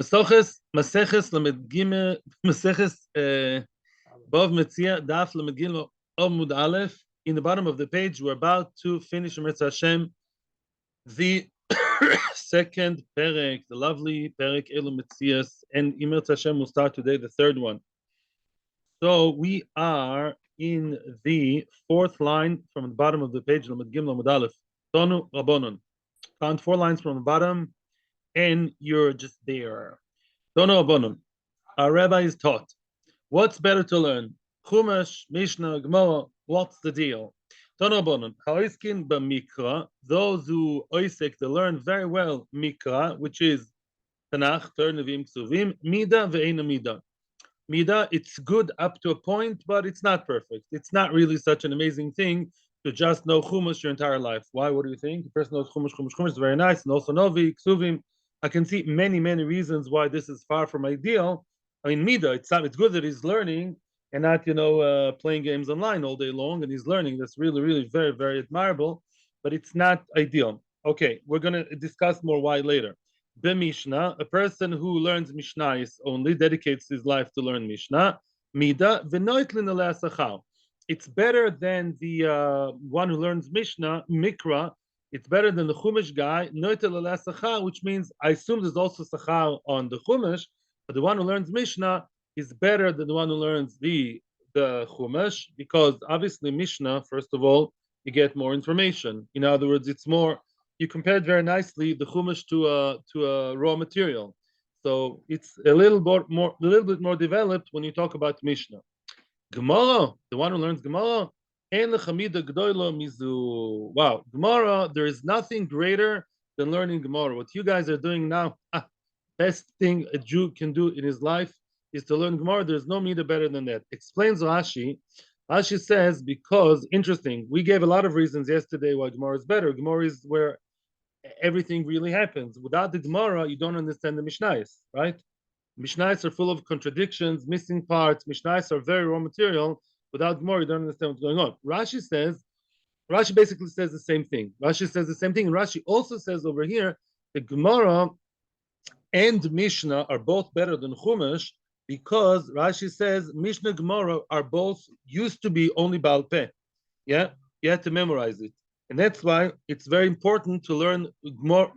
Maseches Lamed Gimel, Maseches Bava Metziah, Daf Lamed Gimel Amud Aleph. In the bottom of the page, we're about to finish Metzia Hashem, the second Perek, the lovely Perek Elu Metzia, and Metzia Hashem will start today, the third one. So we are in the fourth line from the bottom of the page, Lamed Gimel Amud Aleph. Tonu Rabbonon. Count 4 lines from the bottom, and you're just there. Tonu Rabbonon. Our rabbis taught. What's better to learn? Chumash, Mishnah, Gemara. What's the deal? Tonu Rabbonon. Ha'oiskin b'mikra. Those who oisek, they learn very well mikra, which is Tanakh, Torah, Nevi'im, Ksuvim, Mida ve'eina Mida. Mida, it's good up to a point, but it's not perfect. It's not really such an amazing thing to just know Chumash your entire life. Why? What do you think? The person knows Chumash is very nice, and also Novi, Ksuvim. I can see many reasons why this is far from ideal. I mean, Mida, it's good that he's learning and not, playing games online all day long, and he's learning. That's really very admirable, but it's not ideal. Okay, we're going to discuss more why later. The Mishnah, a person who learns Mishnais only, dedicates his life to learn Mishnah. Mida, v'noitlin alei sachar. It's better than the one who learns Mishnah, Mikra. It's better than the Chumash guy, noitel alei sachar, which means I assume there's also sachar on the Chumash, but the one who learns Mishnah is better than the one who learns the Chumash, because obviously Mishnah, first of all, you get more information. In other words, it's more. You compared very nicely the Chumash to a raw material, so it's a little bit more developed when you talk about Mishnah. Gemara, the one who learns Gemara, wow, Gemara, there is nothing greater than learning Gemara. What you guys are doing now, best thing a Jew can do in his life is to learn Gemara. There's no meter better than that. Explains Rashi. Rashi says, because, interesting, we gave a lot of reasons yesterday why Gemara is better. Gemara is where everything really happens. Without the Gemara, you don't understand the Mishnayos, right? Mishnayos are full of contradictions, missing parts. Mishnayos are very raw material. Without Gemara, you don't understand what's going on. Rashi basically says the same thing. And Rashi also says over here, the Gemara and Mishnah are both better than Chumash, because Rashi says Mishnah, Gemara are both used to be only Baal Peh. Yeah, you have to memorize it. And that's why it's very important to learn Gemara.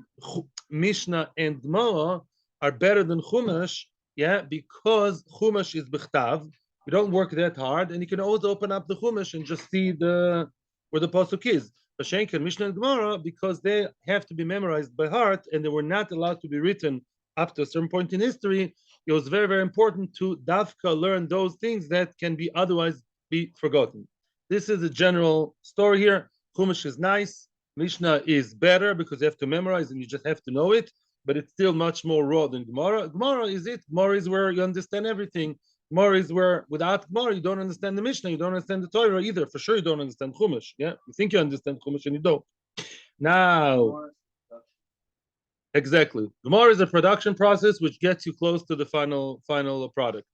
Mishnah and Gemara are better than Chumash, yeah, because Chumash is b'chtav. You don't work that hard, and you can always open up the Chumash and just see where the pasuk is. Hashem and Mishnah and Gemara, because they have to be memorized by heart, and they were not allowed to be written up to a certain point in history. It was very important to dafka learn those things that can be otherwise be forgotten. This is a general story here. Chumash is nice. Mishnah is better because you have to memorize and you just have to know it, but it's still much more raw than Gemara. Gemara is it. Gemara is where you understand everything. Gemara is where, without Gemara, you don't understand the Mishnah, you don't understand the Torah either. For sure, you don't understand Chumash. Yeah, you think you understand Chumash and you don't. Now, exactly. Gemara is a production process which gets you close to the final product.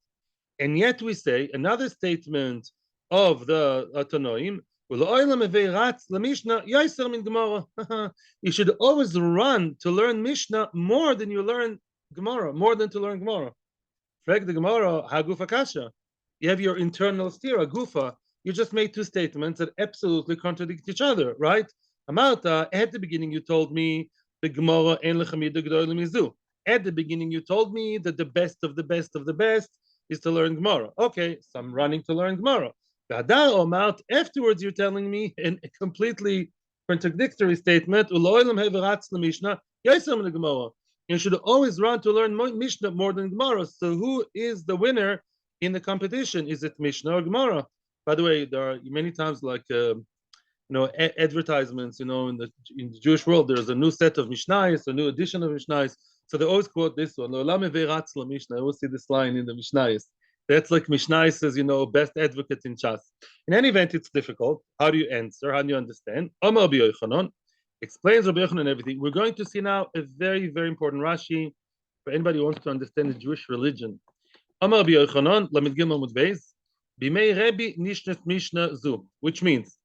And yet we say another statement of the Tanoim. You should always run to learn Mishnah more than you learn Gemara, more than to learn Gemara. Frag the Gemara, Hagufa Kasha. You have your internal steer, Gufa. You just made two statements that absolutely contradict each other, right? Amalta, at the beginning you told me the Gemara en lechamida g'dolim mizu. At the beginning you told me that the best of the best of the best is to learn Gemara. Okay, so I'm running to learn Gemara. Afterwards, you're telling me a completely contradictory statement. You should always run to learn Mishnah more than Gemara. So, who is the winner in the competition? Is it Mishnah or Gemara? By the way, there are many times advertisements. In the Jewish world, there's a new set of Mishnayos, a new edition of Mishnayos. So they always quote this one. I always see this line in the Mishnayos. That's like Mishnah says, best advocate in Shas. In any event, it's difficult. How do you answer? How do you understand? Amar Rabbi Yochanan explains Rabbi Yochanan and everything. We're going to see now a very important Rashi for anybody who wants to understand the Jewish religion. Amar Rabbi Yochanan, Lamed Gimel Amud Beis, Bimei Rebbe Nishnas Mishnah Zu, which means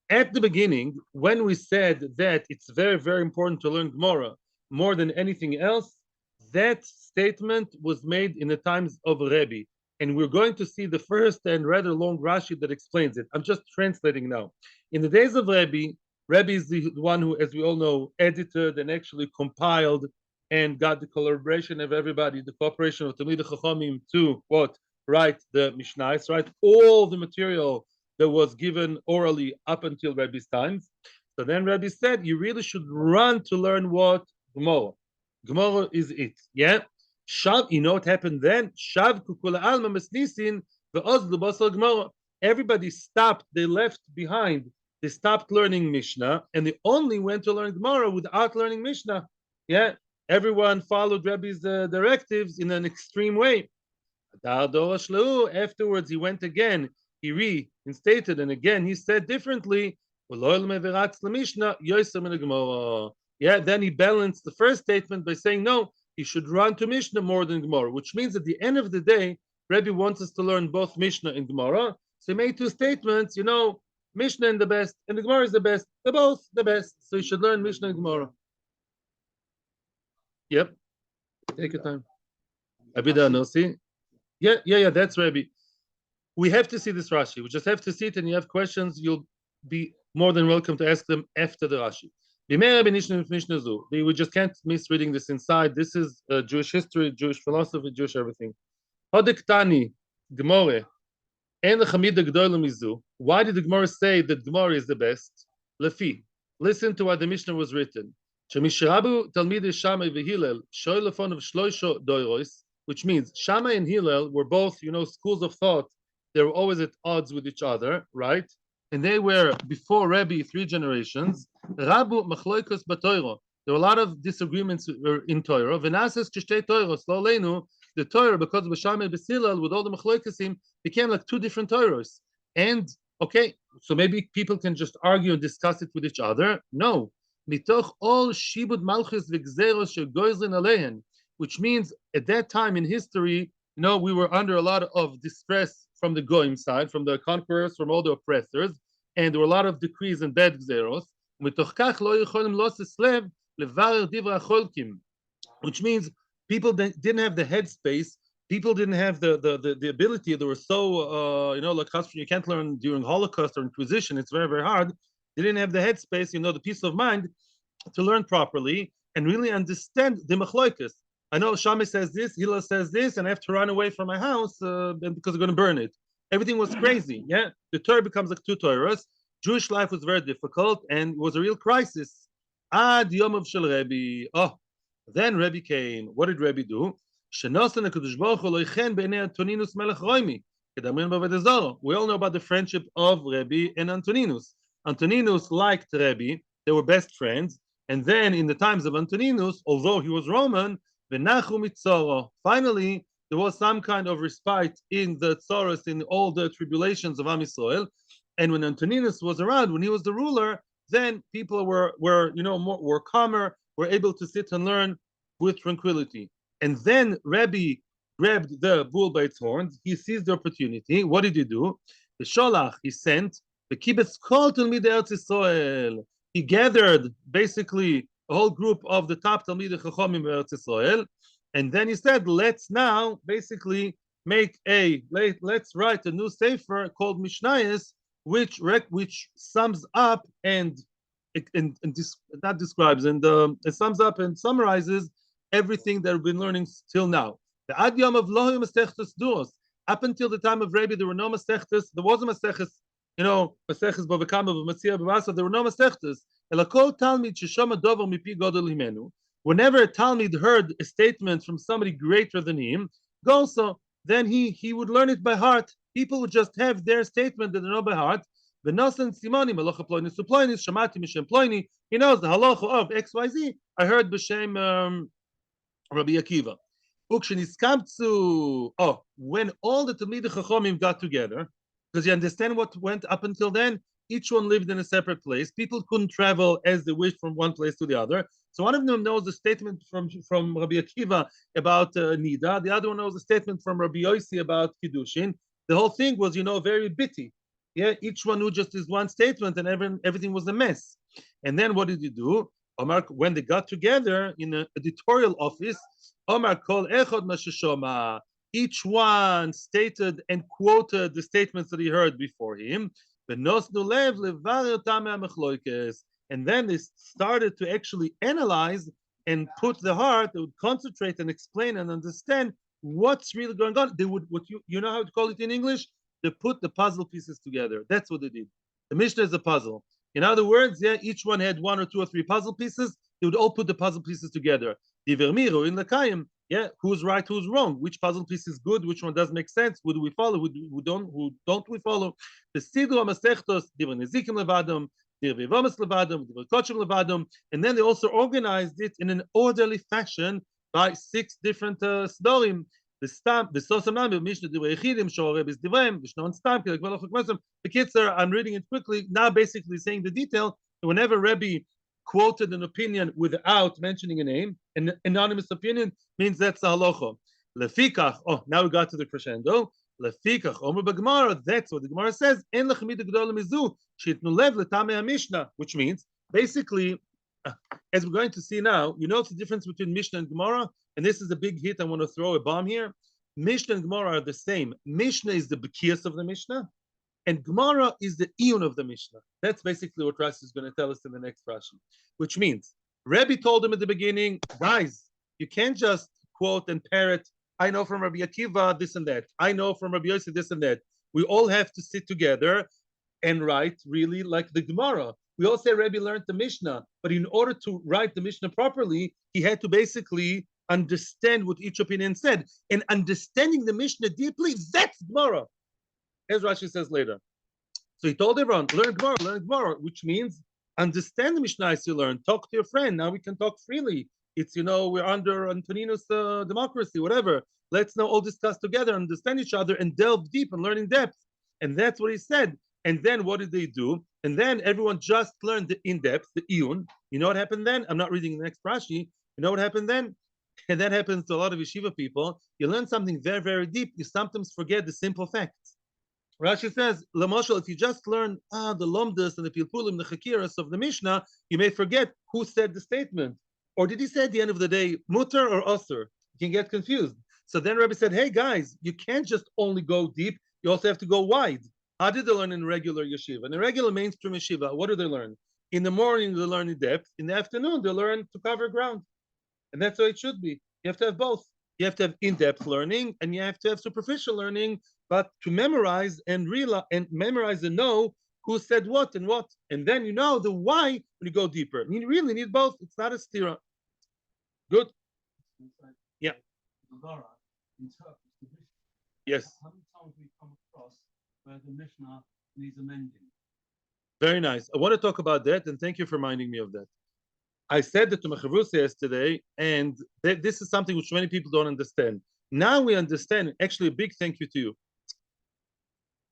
at the beginning, when we said that it's very important to learn Gemara more than anything else, that statement was made in the times of Rebbe. And we're going to see the first and rather long Rashi that explains it. I'm just translating now. In the days of Rebbe is the one who, as we all know, edited and actually compiled and got the collaboration of everybody, the cooperation of Talmidei Chachamim to what? Write the Mishnahs, right? All the material that was given orally up until Rebbe's times. So then Rebbe said, you really should run to learn what? Gemara. Gemara is it. Yeah? Shav, you know what happened then? Shav kukula alma mesnisin ve'oz l'basar Gemara. Everybody stopped, they left behind. They stopped learning Mishnah, and they only went to learn Gemara without learning Mishnah. Yeah? Everyone followed Rebbe's directives in an extreme way. Afterwards, he went again. He reinstated, and again he said differently. Yeah, then he balanced the first statement by saying no, he should run to Mishnah more than Gemara, which means at the end of the day, Rebbe wants us to learn both Mishnah and Gemara. So he made two statements, Mishnah and the best, and the Gemara is the best. They're both the best. So you should learn Mishnah and Gemara. Yep. Take your time. Abida Nosi. Yeah, that's Rebbe. We have to see this Rashi. We just have to see it, and you have questions, you'll be more than welcome to ask them after the Rashi. We just can't miss reading this inside. This is Jewish history, Jewish philosophy, Jewish everything. Why did the Gemara say that Gemara is the best? Lefi. Listen to what the Mishnah was written. Which means Shammai and Hillel were both, schools of thought. They were always at odds with each other, right? And they were, before Rebbe, 3 generations. Rabu machloikos b'Torah. There were a lot of disagreements in Torah. V'nases kishtei Torah. Slowleinu, the Torah, because of Shammai and Hillel, with all the machloikosim, became like 2 different Torahs. And, okay, so maybe people can just argue and discuss it with each other. No. Mitoch all shibud malchus v'gzeros shegoizlin alehen. Which means at that time in history, we were under a lot of distress from the Goyim side, from the conquerors, from all the oppressors, and there were a lot of decrees and bad gzeros. Which means people didn't have the headspace, people didn't have the ability, they were so, like you can't learn during Holocaust or Inquisition, it's very, very hard. They didn't have the headspace, the peace of mind to learn properly and really understand the machloikas. I know Shammai says this, Hillel says this, and I have to run away from my house because they're going to burn it. Everything was crazy, yeah? The Torah becomes like 2 Torahs. Jewish life was very difficult, and it was a real crisis. Ad Yom of Shel Rebbe. Oh, then Rebbe came. What did Rebbe do? We all know about the friendship of Rebbe and Antoninus. Antoninus liked Rebbe. They were best friends. And then in the times of Antoninus, although he was Roman, finally, there was some kind of respite in the tzoros, in all the tribulations of Am Yisrael. And when Antoninus was around, when he was the ruler, then people were calmer, were able to sit and learn with tranquility. And then Rebbe grabbed the bull by its horns. He seized the opportunity. What did he do? The Sholach, he sent the kibbutz kol talmidei Eretz Yisrael. He gathered basically a whole group of the top Talmidei Chachamim in Eretz Yisrael, and then he said, let's now basically let's write a new sefer called Mishnayos, which sums up and not describes, and it sums up and summarizes everything that we've been learning till now. The Ad Yom of Lohim Masechtas Duos. Up until the time of Rebbe, there were no Masechtas. There was a Masechtas, Masechtas Bava Metzia, there were no Masechtas. Whenever a Talmid heard a statement from somebody greater than him, then he would learn it by heart. People would just have their statement that they know by heart. He knows the halacha of XYZ. I heard b'shem Rabbi Akiva. When all the Talmidei Chachamim got together, because you understand what went up until then, each one lived in a separate place. People couldn't travel as they wished from one place to the other. So one of them knows the statement from Rabbi Akiva about Nida. The other one knows the statement from Rabbi Yossi about Kiddushin. The whole thing was, very bitty. Yeah, each one knew just his one statement, and everything was a mess. And then what did he do? Omar, when they got together in an editorial office, Omar called Echad Mashashoma. Each one stated and quoted the statements that he heard before him. And then they started to actually analyze and put the heart, they would concentrate and explain and understand what's really going on. They would, what you know how to call it in English? They put the puzzle pieces together. That's what they did. The Mishnah is a puzzle. In other words, yeah, each one had one or two or three puzzle pieces. They would all put the puzzle pieces together. Yeah, who's right, who's wrong? Which puzzle piece is good? Which one doesn't make sense? Who do we follow? Who don't we follow? The Sidru HaMasechtos, Divrei Nezikim Levadam, Divrei Vomes Levadam, Divrei Kochim Levadam, and then they also organized it in an orderly fashion by 6 different Sdorim. The stamp, the Sosamam, Mishnah Divrei Echidim, Shor Rebbe's Divrei, Mishnah on stamp, the Kitzur, I'm reading it quickly, now basically saying the detail. Whenever Rebbe quoted an opinion without mentioning a name, an anonymous opinion means that's the halacha. Lefikach, now we got to the crescendo. Lefikach, Omer b'Gemara, that's what the Gemara says. En lechmid g'dol mizu shitnu lev letamei Mishnah, which means basically, as we're going to see now, you notice the difference between Mishnah and Gemara, and this is a big hit. I want to throw a bomb here. Mishnah and Gemara are the same. Mishnah is the bekias of the Mishnah, and Gemara is the iyun of the Mishnah. That's basically what Rashi is going to tell us in the next Rashi, which means Rebbe told him at the beginning, guys, you can't just quote and parrot, I know from Rabbi Akiva this and that. I know from Rabbi Yossi this and that. We all have to sit together and write really like the Gemara. We all say Rebbe learned the Mishnah, but in order to write the Mishnah properly, he had to basically understand what each opinion said. And understanding the Mishnah deeply, that's Gemara, as Rashi says later. So he told everyone, learn Gemara, which means understand the Mishnah as you learn. Talk to your friend. Now we can talk freely. It's, we're under Antoninus democracy, whatever. Let's now all discuss together, understand each other, and delve deep and learn in depth. And that's what he said. And then what did they do? And then everyone just learned the in-depth, the iyun. You know what happened then? I'm not reading the next Rashi. You know what happened then? And that happens to a lot of yeshiva people. You learn something very, very deep. You sometimes forget the simple facts. Rashi says, Lamoshel, if you just learn the lomdas and the pilpulim, the chakiras of the Mishnah, you may forget who said the statement. Or did he say at the end of the day, mutter or osir? You can get confused. So then Rebbe said, hey guys, you can't just only go deep, you also have to go wide. How did they learn in regular yeshiva? In a regular mainstream yeshiva, what do they learn? In the morning, they learn in depth. In the afternoon, they learn to cover ground. And that's how it should be. You have to have both. You have to have in-depth learning, and you have to have superficial learning, but to memorize and realize and memorize and know who said what and what. And then you know the why when you go deeper. You really need both. It's not a stira. Good? Yeah. Yes. How many times we come across where the Mishnah needs amending? Very nice. I want to talk about that, and thank you for reminding me of that. I said that to Mechavrusa yesterday, and this is something which many people don't understand. Now we understand. Actually, a big thank you to you.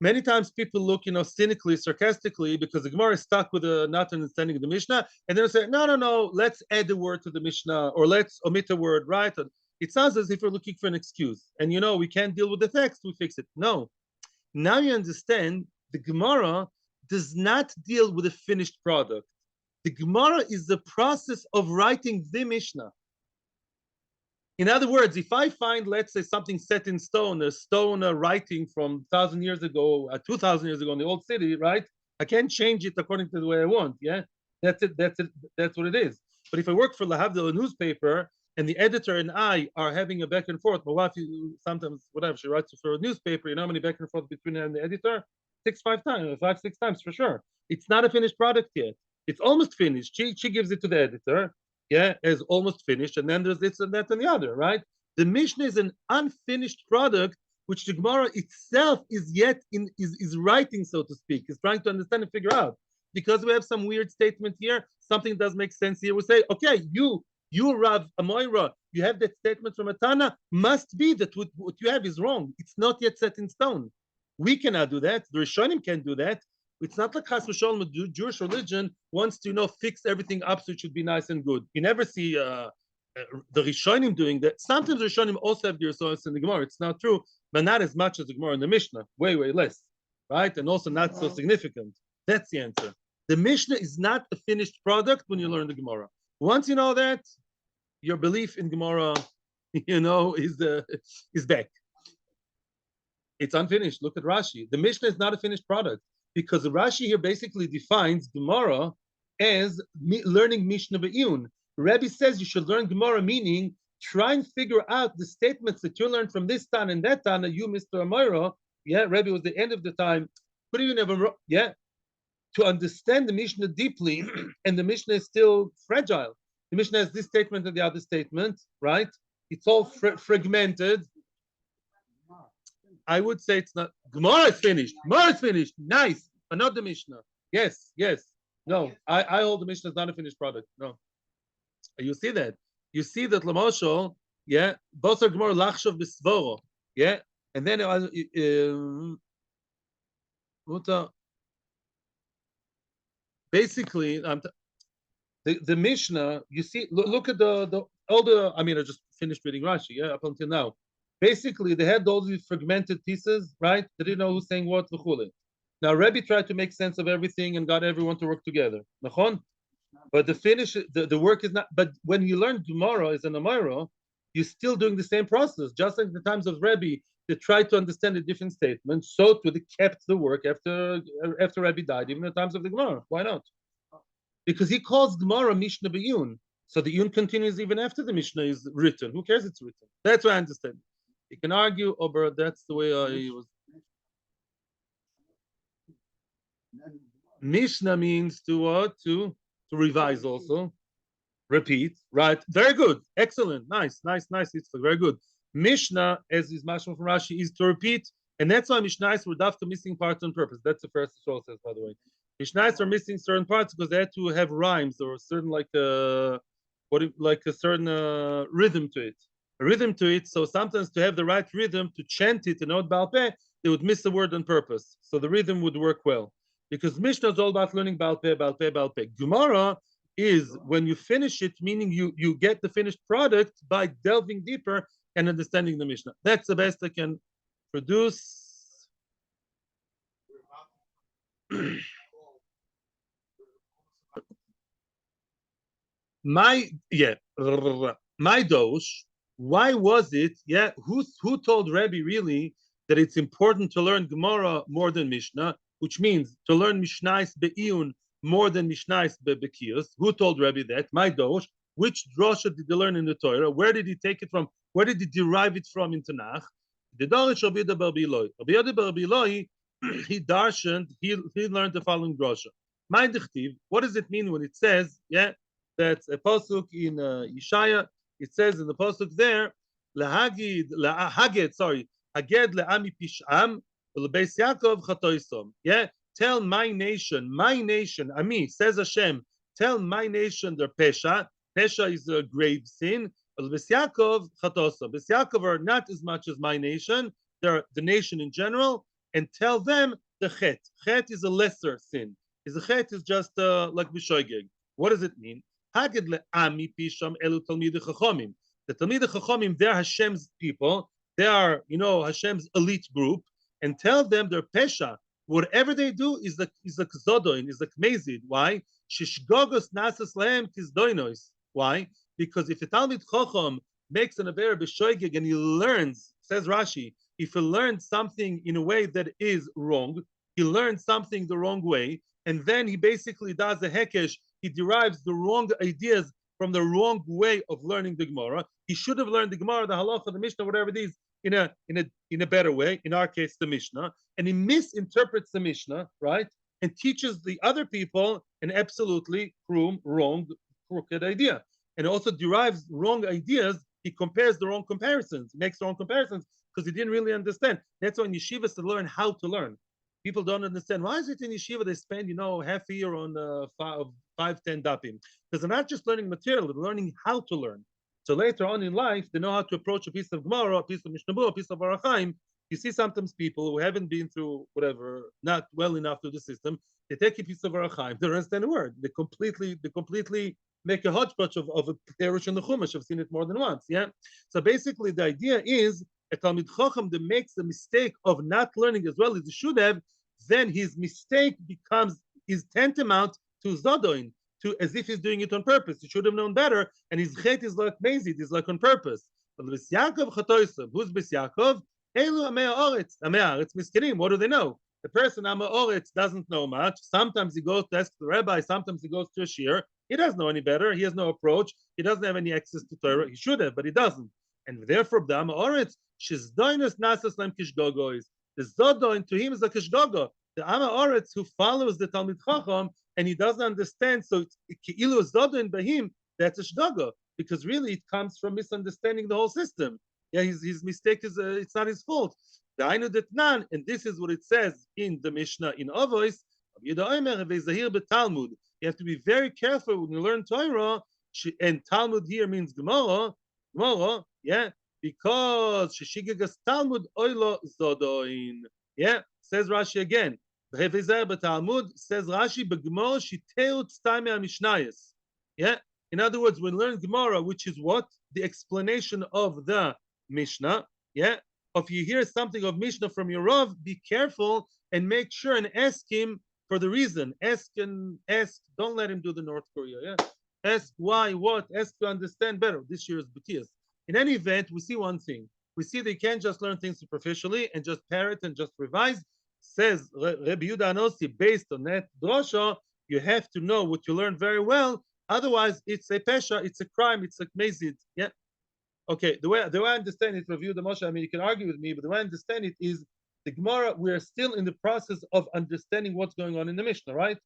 Many times people look, cynically, sarcastically, because the Gemara is stuck with not understanding of the Mishnah, and they'll say, no, let's add a word to the Mishnah, or let's omit a word, right? It sounds as if we're looking for an excuse. And we can't deal with the text, we fix it. No. Now you understand the Gemara does not deal with a finished product. The Gemara is the process of writing the Mishnah. In other words, if I find, let's say, something set in stone, a stone writing from 1,000 years ago, 2,000 years ago in the old city, right? I can't change it according to the way I want, yeah? That's it, that's what it is. But if I work for Lahavdil, a newspaper, and the editor and I are having a back and forth, my wife sometimes, whatever, she writes for a newspaper, how many back and forth between her and the editor? 5 times for sure. It's not a finished product yet. It's almost finished. She gives it to the editor, yeah, as almost finished, and then there's this and that and the other, right? The Mishnah is an unfinished product, which the Gemara itself is writing, so to speak, is trying to understand and figure out. Because we have some weird statement here, something does make sense here. We say, okay, you Rav Amoira, you have that statement from Atana, must be that what you have is wrong. It's not yet set in stone. We cannot do that. The Rishonim can't do that. It's not like Chas v'Sholom, Jewish religion wants to, fix everything up so it should be nice and good. You never see the Rishonim doing that. Sometimes the Rishonim also have the resources in the Gemara. It's not true, but not as much as the Gemara in the Mishnah. Way, way less, right? And also not so significant. That's the answer. The Mishnah is not a finished product when you learn the Gemara. Once you know that, your belief in Gemara, is back. It's unfinished. Look at Rashi. The Mishnah is not a finished product because Rashi here basically defines Gemara as learning Mishnah Be'iyun. Rebbe says you should learn Gemara, meaning try and figure out the statements that you learned from this Tan and that Tan. You, Mr. Amira, Rebbe was the end of the time. Could even have to understand the Mishnah deeply, and the Mishnah is still fragile. The Mishnah has this statement and the other statement, right? It's all fragmented. I would say it's not. Gemara is finished. Gemara is finished. Nice, but not the Mishnah. Yes. No, I hold the Mishnah is not a finished product. No. You see that? You see that Lamoshel, both are Gemara Lachshav B'Svoro, and then basically, the Mishnah, you see, look at the older. I mean, I just finished reading Rashi, up until now. Basically, they had all these fragmented pieces, right? They didn't know who's saying what. Now, Rebbe tried to make sense of everything and got everyone to work together. But the work is not. But when you learn Gemara as an Amira, you're still doing the same process. Just like in the times of Rebbe, they tried to understand the different statements. So too, they kept the work after Rebbe died, even in the times of the Gemara. Why not? Because he calls Gemara Mishnah Be'iyun. So the Iyun continues even after the Mishnah is written. Who cares it's written? That's what I understand. You can argue, but that's the way I was. Mishnah means to what? To revise also. Repeat. Right. Very good. Excellent. Nice. It's very good. Mishnah, as is mashma from Rashi, is to repeat. And that's why Mishnahs were dafka missing parts on purpose. That's the first Shol says, by the way. Mishnahs are missing certain parts because they had to have rhymes or a certain a certain rhythm to it. So sometimes to have the right rhythm to chant it and not Baal Peh, they would miss the word on purpose. So the rhythm would work well. Because Mishnah is all about learning Baal Peh. Gemara is when you finish it, meaning you get the finished product by delving deeper and understanding the Mishnah. That's the best I can produce. My dosh. Why was it? Who told Rebbe really that it's important to learn Gemara more than Mishnah, which means to learn Mishnais Be'iyun more than Mishnais Be'Bekiyos? Who told Rebbe that? My dosh. Which drosha did he learn in the Torah? Where did he take it from? Where did he derive it from in Tanakh? The Dorish Rabbi Yehuda bar Biloi. Rabbi Yehuda bar Biloi, he darshaned, he learned the following drosha. My dichtiv, what does it mean when it says, that's a pasuk in Yeshaya? It says in the pasuk there, haged le'ami pish'am u'lebeis Yaakov chatoisom. Tell my nation, Ami, says Hashem, tell my nation their pesha. Pesha is a grave sin. U'lebeis Yaakov chatoisom. Beis Yaakov are not as much as my nation. They're the nation in general. And tell them the chet. Chet is a lesser sin. The chet is just like b'shoigeg. What does it mean? Haged le'ami pisham elu talmidei chachomim. The talmidei chachomim, they're Hashem's people. They are, Hashem's elite group. And tell them their pesha. Whatever they do is like zodoin, is like mezid. Why? Shishgogos nasas lehem tizdoinois. Why? Because if a talmid chacham makes an aver b'shoigeg and he learns, says Rashi, if he learns something in a way that is wrong, he learns something the wrong way, and then he basically does a hekesh. He derives the wrong ideas from the wrong way of learning the Gemara. He should have learned the Gemara, the Halacha, the Mishnah, whatever it is, in a better way. In our case, the Mishnah, and he misinterprets the Mishnah, right, and teaches the other people an absolutely wrong, crooked idea, and also derives wrong ideas. He compares the wrong comparisons, makes the wrong comparisons because he didn't really understand. That's why in yeshivas to learn how to learn. People don't understand. Why is it in yeshiva they spend, half a year on 5-10 dapim? Because they're not just learning material, they're learning how to learn. So later on in life, they know how to approach a piece of Gemara, a piece of Mishnah, a piece of Arachaim. You see sometimes people who haven't been through whatever, not well enough through the system, they take a piece of Arachaim, they don't understand a word. They completely make a hodgepodge of a perush in the Chumash. I've seen it more than once. So basically the idea is a Talmid Chacham that makes the mistake of not learning as well as he should have, then his mistake is tantamount to Zodoin, to as if he's doing it on purpose. He should have known better, and his chet is like mazid, is like on purpose. But Bis Yaakov chatoisav, who's Bis Yaakov? Elu amei haaretz. Amei haaretz miskinim. What do they know? The person amei haaretz doesn't know much. Sometimes he goes to ask the rabbi. Sometimes he goes to a shiur. He doesn't know any better. He has no approach. He doesn't have any access to Torah. He should have, but he doesn't. And therefore, the amei haaretz shizdoinus nasas lem kishgogois. The zodoin to him is a kishgogo. The amei haaretz who follows the Talmid Chacham and he doesn't understand. So ki'ilu zodoin bahim. That's a shgogo. Because really it comes from misunderstanding the whole system. Yeah, his mistake is it's not his fault. And this is what it says in the Mishnah in Avos. You have to be very careful when you learn Torah, and Talmud here means Gemara, yeah, because Shishigagas Talmud oilo zodoin. Yeah, says Rashi again. Talmud says Rashi beGemara shiteut stame mishnayos. Yeah. In other words, when we learn Gemara, which is what? The explanation of the Mishnah, yeah? If you hear something of Mishnah from your Rav, be careful and make sure and ask him for the reason. Ask, don't let him do the North Korea, yeah? Ask why, what, ask to understand better. This year is B'tias. In any event, we see one thing. We see they can't just learn things superficially and just parrot and just revise. Says Rabbi Yehuda Anosi, based on that drosha, you have to know what you learn very well. Otherwise, it's a pesha, it's a crime, it's like mazid. Yeah. Okay, the way I understand it, review the Moshe, I mean, you can argue with me, but the way I understand it is the Gemara, we are still in the process of understanding what's going on in the Mishnah, right?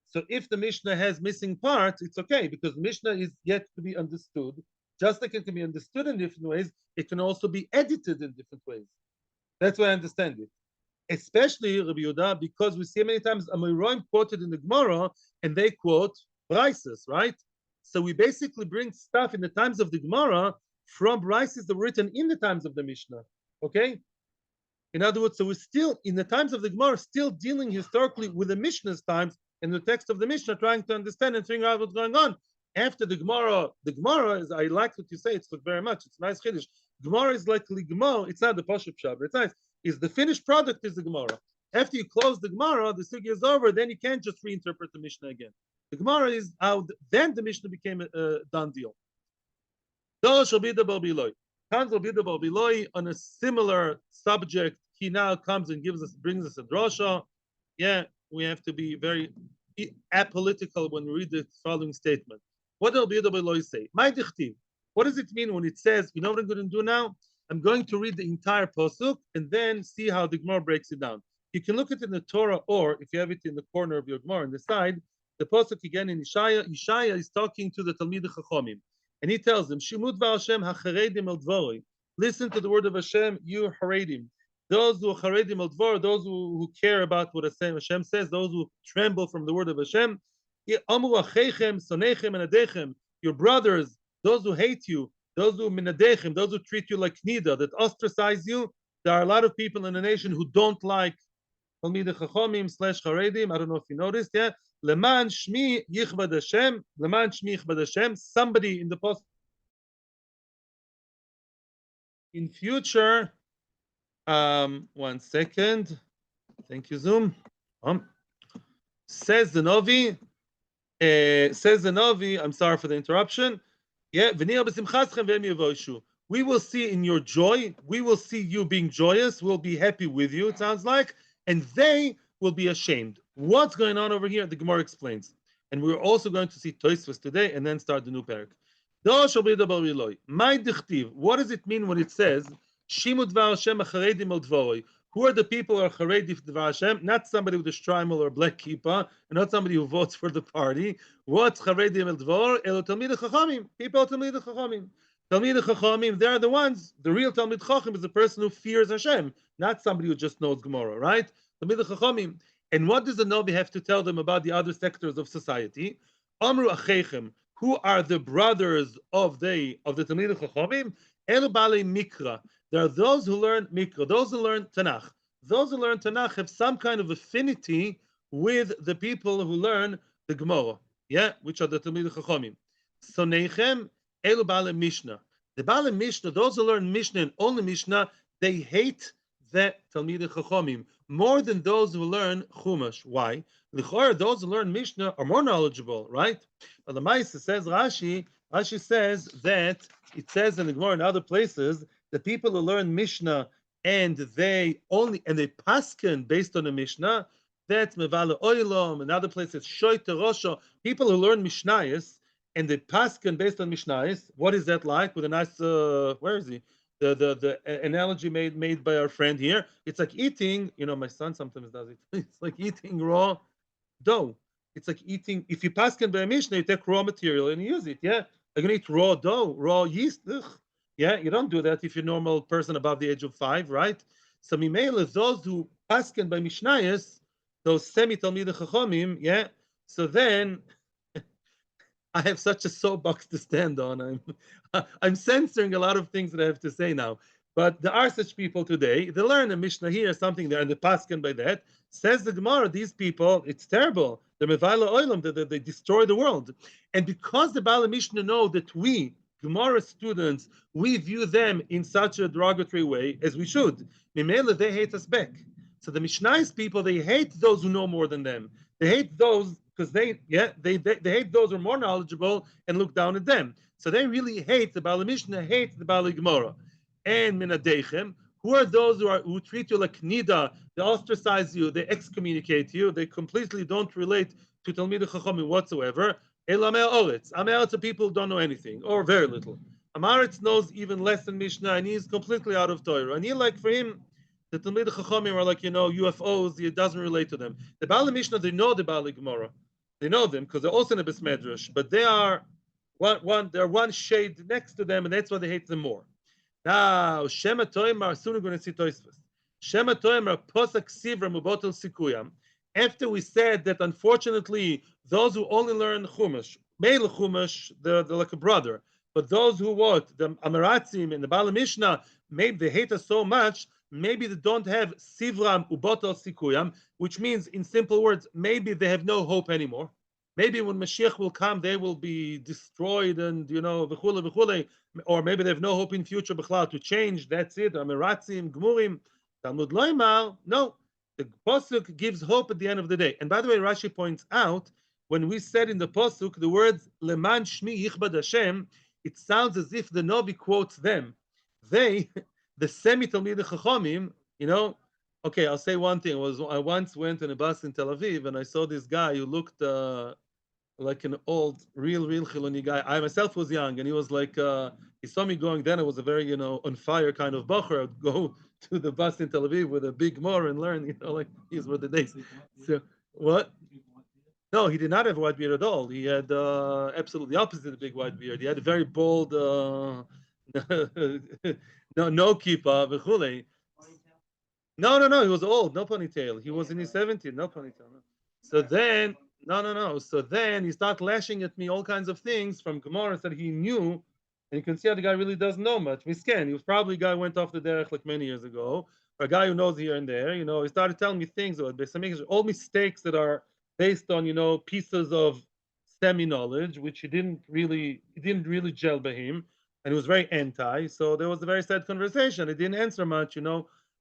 So if the Mishnah has missing parts, it's okay, because the Mishnah is yet to be understood. Just like it can be understood in different ways, it can also be edited in different ways. That's why I understand it. Especially, Rabbi Yehuda, because we see many times Amoraim quoted in the Gemara, and they quote Brises, right? So we basically bring stuff in the times of the Gemara from Brises that were written in the times of the Mishnah. Okay? In other words, so we're still, in the times of the Gemara, still dealing historically with the Mishnah's times and the text of the Mishnah, trying to understand and figure out what's going on. After the Gemara is, I like what you say, it's very much, it's nice Chiddush. Gemara is like Gemara, it's not the Pashup Shab, it's nice. Is the finished product is the Gemara. After you close the Gemara, the sugya is over, then you can't just reinterpret the Mishnah again. The Gemara is out, then the Mishnah became a done deal. On a similar subject, he now comes and brings us a drasha. Yeah, we have to be very apolitical when we read the following statement. What does Rabbi say? What does it mean when it says, you know what I'm going to do now? I'm going to read the entire pasuk and then see how the Gemara breaks it down. You can look at it in the Torah, or if you have it in the corner of your Gemara on the side, the pasuk again in Ishaya. Ishaya is talking to the Talmidei Chachomim, and he tells them, "Shimut v'Hashem hacharedim el dvoroi." Listen to the word of Hashem, you haredim. Those who haredim el dvor, those who care about what Hashem says, those who tremble from the word of Hashem. Amu acheichem, sonechem, and adechem. Your brothers, those who hate you, those who minadechem, those who treat you like nida, that ostracize you. There are a lot of people in the nation who don't like Talmidei Chachomim / Haredim. I don't know if you noticed, yeah. Leman shmi yichbad Hashem. Leman shmi yichbad Hashem. Somebody in the post. In future, 1 second. Thank you, Zoom. Says the Novi. I'm sorry for the interruption. Yeah, we will see in your joy, we will see you being joyous, we'll be happy with you, it sounds like, and they will be ashamed. What's going on over here? The Gemara explains. And we're also going to see Tosfos today and then start the new Perek. What does it mean when it says, who are the people who are Charedi Dvar Hashem? Not somebody with a shtreimel or a black kippah, and not somebody who votes for the party. What's Charedi El Dvar? Elo Talmidei Chachamim. People Talmidei Chachamim. Talmidei Chachamim, they're the ones. The real Talmid Chacham is the person who fears Hashem, not somebody who just knows Gemara, right? Talmidei Chachamim. And what does the Novi have to tell them about the other sectors of society? Amru Acheichem. Who are the brothers of the Talmidei Chachamim? Elo Balei Mikra. There are those who learn Mikra, those who learn Tanakh. Those who learn Tanakh have some kind of affinity with the people who learn the Gemara, yeah, which are the Talmidei Chachamim. Sonechem elu Baalei Mishna. The Baalei Mishna, those who learn Mishnah and only Mishnah, they hate the Talmidei Chachamim more than those who learn Chumash. Why? Those who learn Mishnah are more knowledgeable, right? But the Maisa says Rashi says that it says in the Gemara and other places that people who learn Mishnah and they paskin based on the Mishnah, that's Mevala Oilom, and other places Shoyte Rosho. People who learn Mishnayos and they paskin based on Mishnayos. What is that like? With a nice where is he? The analogy made by our friend here. It's like eating. My son sometimes does it. It's like eating raw dough. It's like eating. If you paskin by a Mishnah, you take raw material and you use it. Yeah, I'm gonna eat raw dough, raw yeast. Ugh. Yeah, you don't do that if you're a normal person above the age of 5, right? So Mimela, those who paskin by Mishnayos, those semi-Talmidei Chachomim, yeah. So then I have such a soapbox to stand on. I'm censoring a lot of things that I have to say now. But there are such people today. They learn a Mishnah here, something there, and they paskin by that. Says the Gemara, these people, it's terrible. They're mevaila oilam. They destroy the world. And because the Bible and Mishna know that we, Gemara students, we view them in such a derogatory way as we should. Mimela, they hate us back. So the Mishnahis people, they hate those who know more than them. They hate those because they hate those who are more knowledgeable and look down at them. So they really hate the Baalei Mishnah, hate the Baalei Gemara. And Minadechem, who are those who treat you like Nida, they ostracize you, they excommunicate you, they completely don't relate to Talmidei Chachomim whatsoever. Elamei Oretz. Ameretz are people who don't know anything, or very little. Amaretz knows even less than Mishnah, and he's completely out of Torah. And for him, the Talmidei Chachomim are like, UFOs, it doesn't relate to them. The Baalei Mishnah, they know the Baalei Gemara. They know them because they're also in a Bes Medrash, but they are they're one shade next to them, and that's why they hate them more. Now, Shema Toimar, soon we're going to see Toisvus. Shema Toimar, Posak Sivra Mubotel Sikuyam. After we said that, unfortunately, those who only learn Chumash, Meil Chumash, they're like a brother. But those who the Amaratzim and the Baalei Mishnah, maybe they hate us so much, maybe they don't have Sivram Ubotel Sikuyam, which means, in simple words, maybe they have no hope anymore. Maybe when Mashiach will come, they will be destroyed and, v'chule, v'chule. Or maybe they have no hope in future to change. That's it. Amiratzim, Gmurim, Talmud Loimar. No, the Pasuk gives hope at the end of the day. And by the way, Rashi points out, when we said in the Pasuk the words, Leman Shmi Yichbad Hashem, it sounds as if the Novi quotes them. They, the semi-Talmidei Chachomim, okay, I'll say one thing. I once went in a bus in Tel Aviv, and I saw this guy who looked like an old, real Chiloni guy. I myself was young, and he was like, he saw me going. Then I was a very, on fire kind of bacher. I'd go to the bus in Tel Aviv with a big more and learn, like these were the days. So what? No, he did not have a white beard at all. He had absolutely opposite of a big white beard. He had a very bold, no kippah, v'chulei. No, he was old, no ponytail. He was in his 70s, no ponytail. No. So then, no. So then he started lashing at me all kinds of things from Gemara that he knew, and you can see how the guy really doesn't know much. Misken, he was probably a guy who went off the derech like many years ago, or a guy who knows here and there. He started telling me things about all mistakes that are based on, pieces of semi-knowledge, which he didn't really gel by him, and he was very anti. So there was a very sad conversation. He didn't answer much,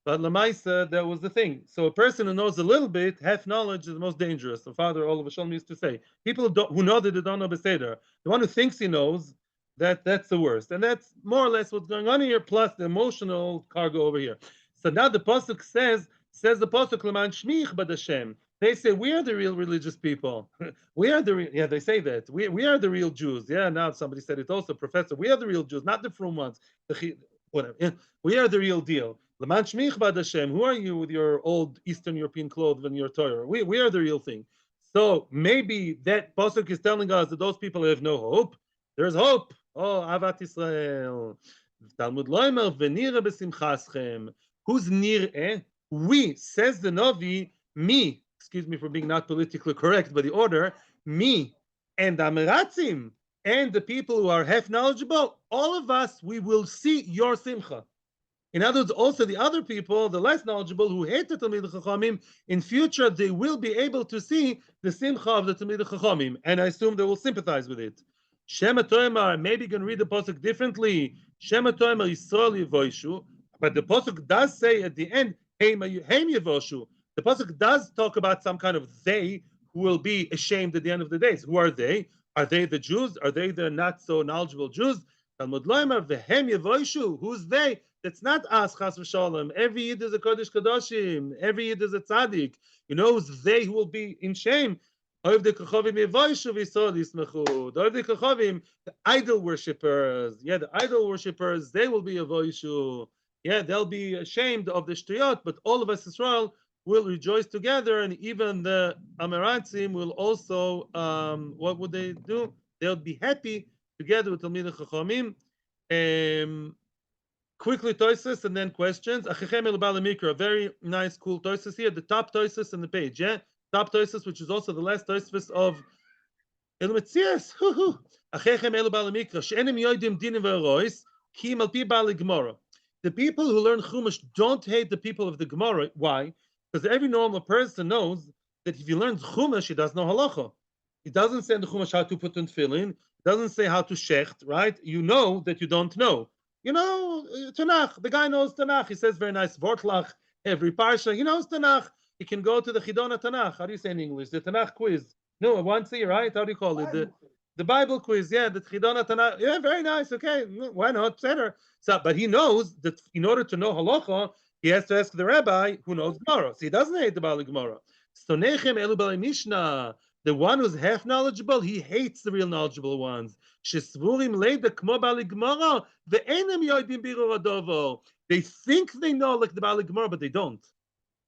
But Lamaisa, that was the thing. So a person who knows a little bit, half knowledge is the most dangerous. The Father Olav Shalom used to say, people who know that they don't know Beseder, the one who thinks he knows, that's the worst. And that's more or less what's going on here, plus the emotional cargo over here. So now the Pasuk says the Pasuk, Leman Shmich Bad Hashem. They say, we are the real religious people. They say that. We are the real Jews. Yeah, now somebody said it also, Professor. We are the real Jews, not the frum ones. Whatever. Yeah, we are the real deal. Leman Shmich Bad Hashem. Who are you with your old Eastern European clothes and your Torah? We are the real thing. So maybe that Pasuk is telling us that those people have no hope. There's hope. Oh, Avat Israel. Talmud Loimer v'nira b'simchaschem. Who's nir'eh? We, says the Novi, me. Excuse me for being not politically correct, but the order, me and Amiratzim and the people who are half knowledgeable, all of us, we will see your simcha. In other words, also the other people, the less knowledgeable, who hate the Talmidei Chachamim, in future they will be able to see the simcha of the Talmidei Chachamim, and I assume they will sympathize with it. Shema Toimar, maybe you can read the pasuk differently. Shema Toimar Yisrael Yevoishu, but the pasuk does say at the end, Heim Yevoshu. The pasuk does talk about some kind of they who will be ashamed at the end of the days. Who are they? Are they the Jews? Are they the not so knowledgeable Jews? Talmud Loimer v'hem yevoishu. Who's they? That's not us, chas v'shalom. Every yid is a kodesh kadoshim. Every yid is a tzaddik. You know who's they who will be in shame? The idol worshippers. Yeah, the idol worshippers, they will be a voishu. Yeah, they'll be ashamed of the shtuyot, but all of us Israel will rejoice together, and even the Amaratzim will also, what would they do? They'll be happy together with Talmidei Chachamim. Quickly Toises and then questions. Achechem el Bala Mikra, very nice, cool Toises here. The top Toises on the page, yeah? Top Toises, which is also the last Toises of El Metzias. Achechem el Bala Mikra, she'enim yoidim dinim v'arois, ki al pi Bala Gemara. The people who learn Chumash don't hate the people of the Gemara. Why? Because every normal person knows that if he learns Chumash, he doesn't know halacha. He doesn't say in the Chumash how to put on tefillin. He doesn't say how to shecht, right? You know that you don't know. You know, Tanakh, the guy knows Tanakh. He says very nice, Vortlach, every parsha. He knows Tanakh. He can go to the Chidona Tanakh. How do you say in English? The Tanakh quiz. No, once a year, right? How do you call it? The Bible quiz. Yeah, the Chidona Tanakh. Yeah, very nice. Okay, why not? Better. So, but he knows that in order to know halacha, he has to ask the rabbi who knows Gemara. So he doesn't hate the Bali Gemara. Stonechem elu Bali Mishna. The one who's half knowledgeable, he hates the real knowledgeable ones. They think they know like the Bali Gemara, but they don't.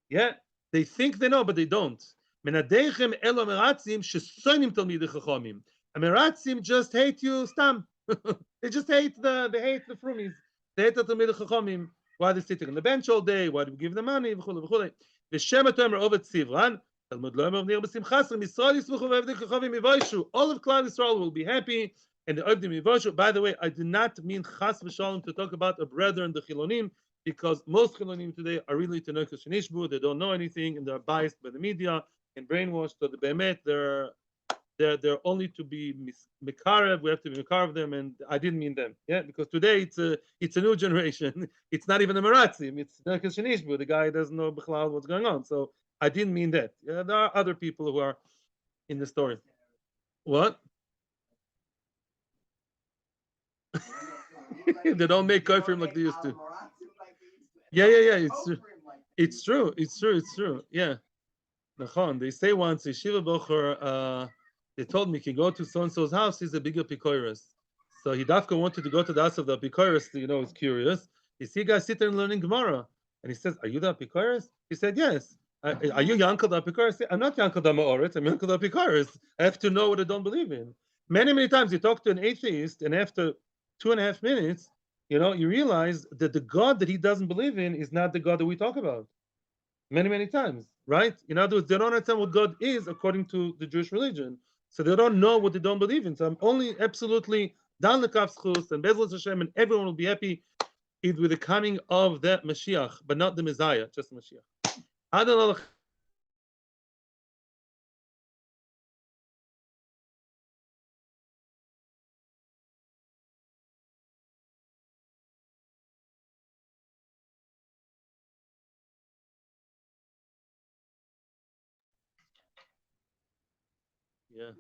Yeah, they think they know, but they don't. Ameratzim just hate you, stam. They just hate the frumies. They hate the Talmidei Chachamim. Why are they sitting on the bench all day? Why do we give them money? V'chule. V'shem atomer ovet tzivran. All of Klal Yisrael will be happy, and the Ovdim Yivoshu. By the way, I do not mean Chas v'Shalom to talk about a brethren, the Chilonim, because most Chilonim today are really Tanokas Shenishbu. They don't know anything, and they're biased by the media and brainwashed. So the Be'emet, they're only to be Mekarev. We have to be Mekarev them, and I didn't mean them. Yeah, because today it's a new generation. It's not even a Meratzim. It's Tanokas Shenishbu. The guy doesn't know b'chlal what's going on. So I didn't mean that. Yeah, there are other people who are in the story. What? They don't make kofrim like they used to. Yeah. It's true. Yeah. They say once, Yeshiva Bocher, they told me, he can go to so-and-so's house, he's a bigger Pikoris. So he dafka wanted to go to the house of the Pikoris, he's curious. You see guys sitting and learning Gemara. And he says, are you the Pikoris? He said, yes. Are you Yankel the Apikoris? I'm not Yankel the Ma'oret, I'm Yankel the Apikoris. I have to know what I don't believe in. Many times you talk to an atheist, and after 2.5 minutes, you realize that the God that he doesn't believe in is not the God that we talk about. Many times, right? In other words, they don't understand what God is according to the Jewish religion. So they don't know what they don't believe in. So I'm only absolutely down the Kafschus and Bezos Hashem, and everyone will be happy with the coming of the Mashiach, but not the Messiah, just the Mashiach. Yeah.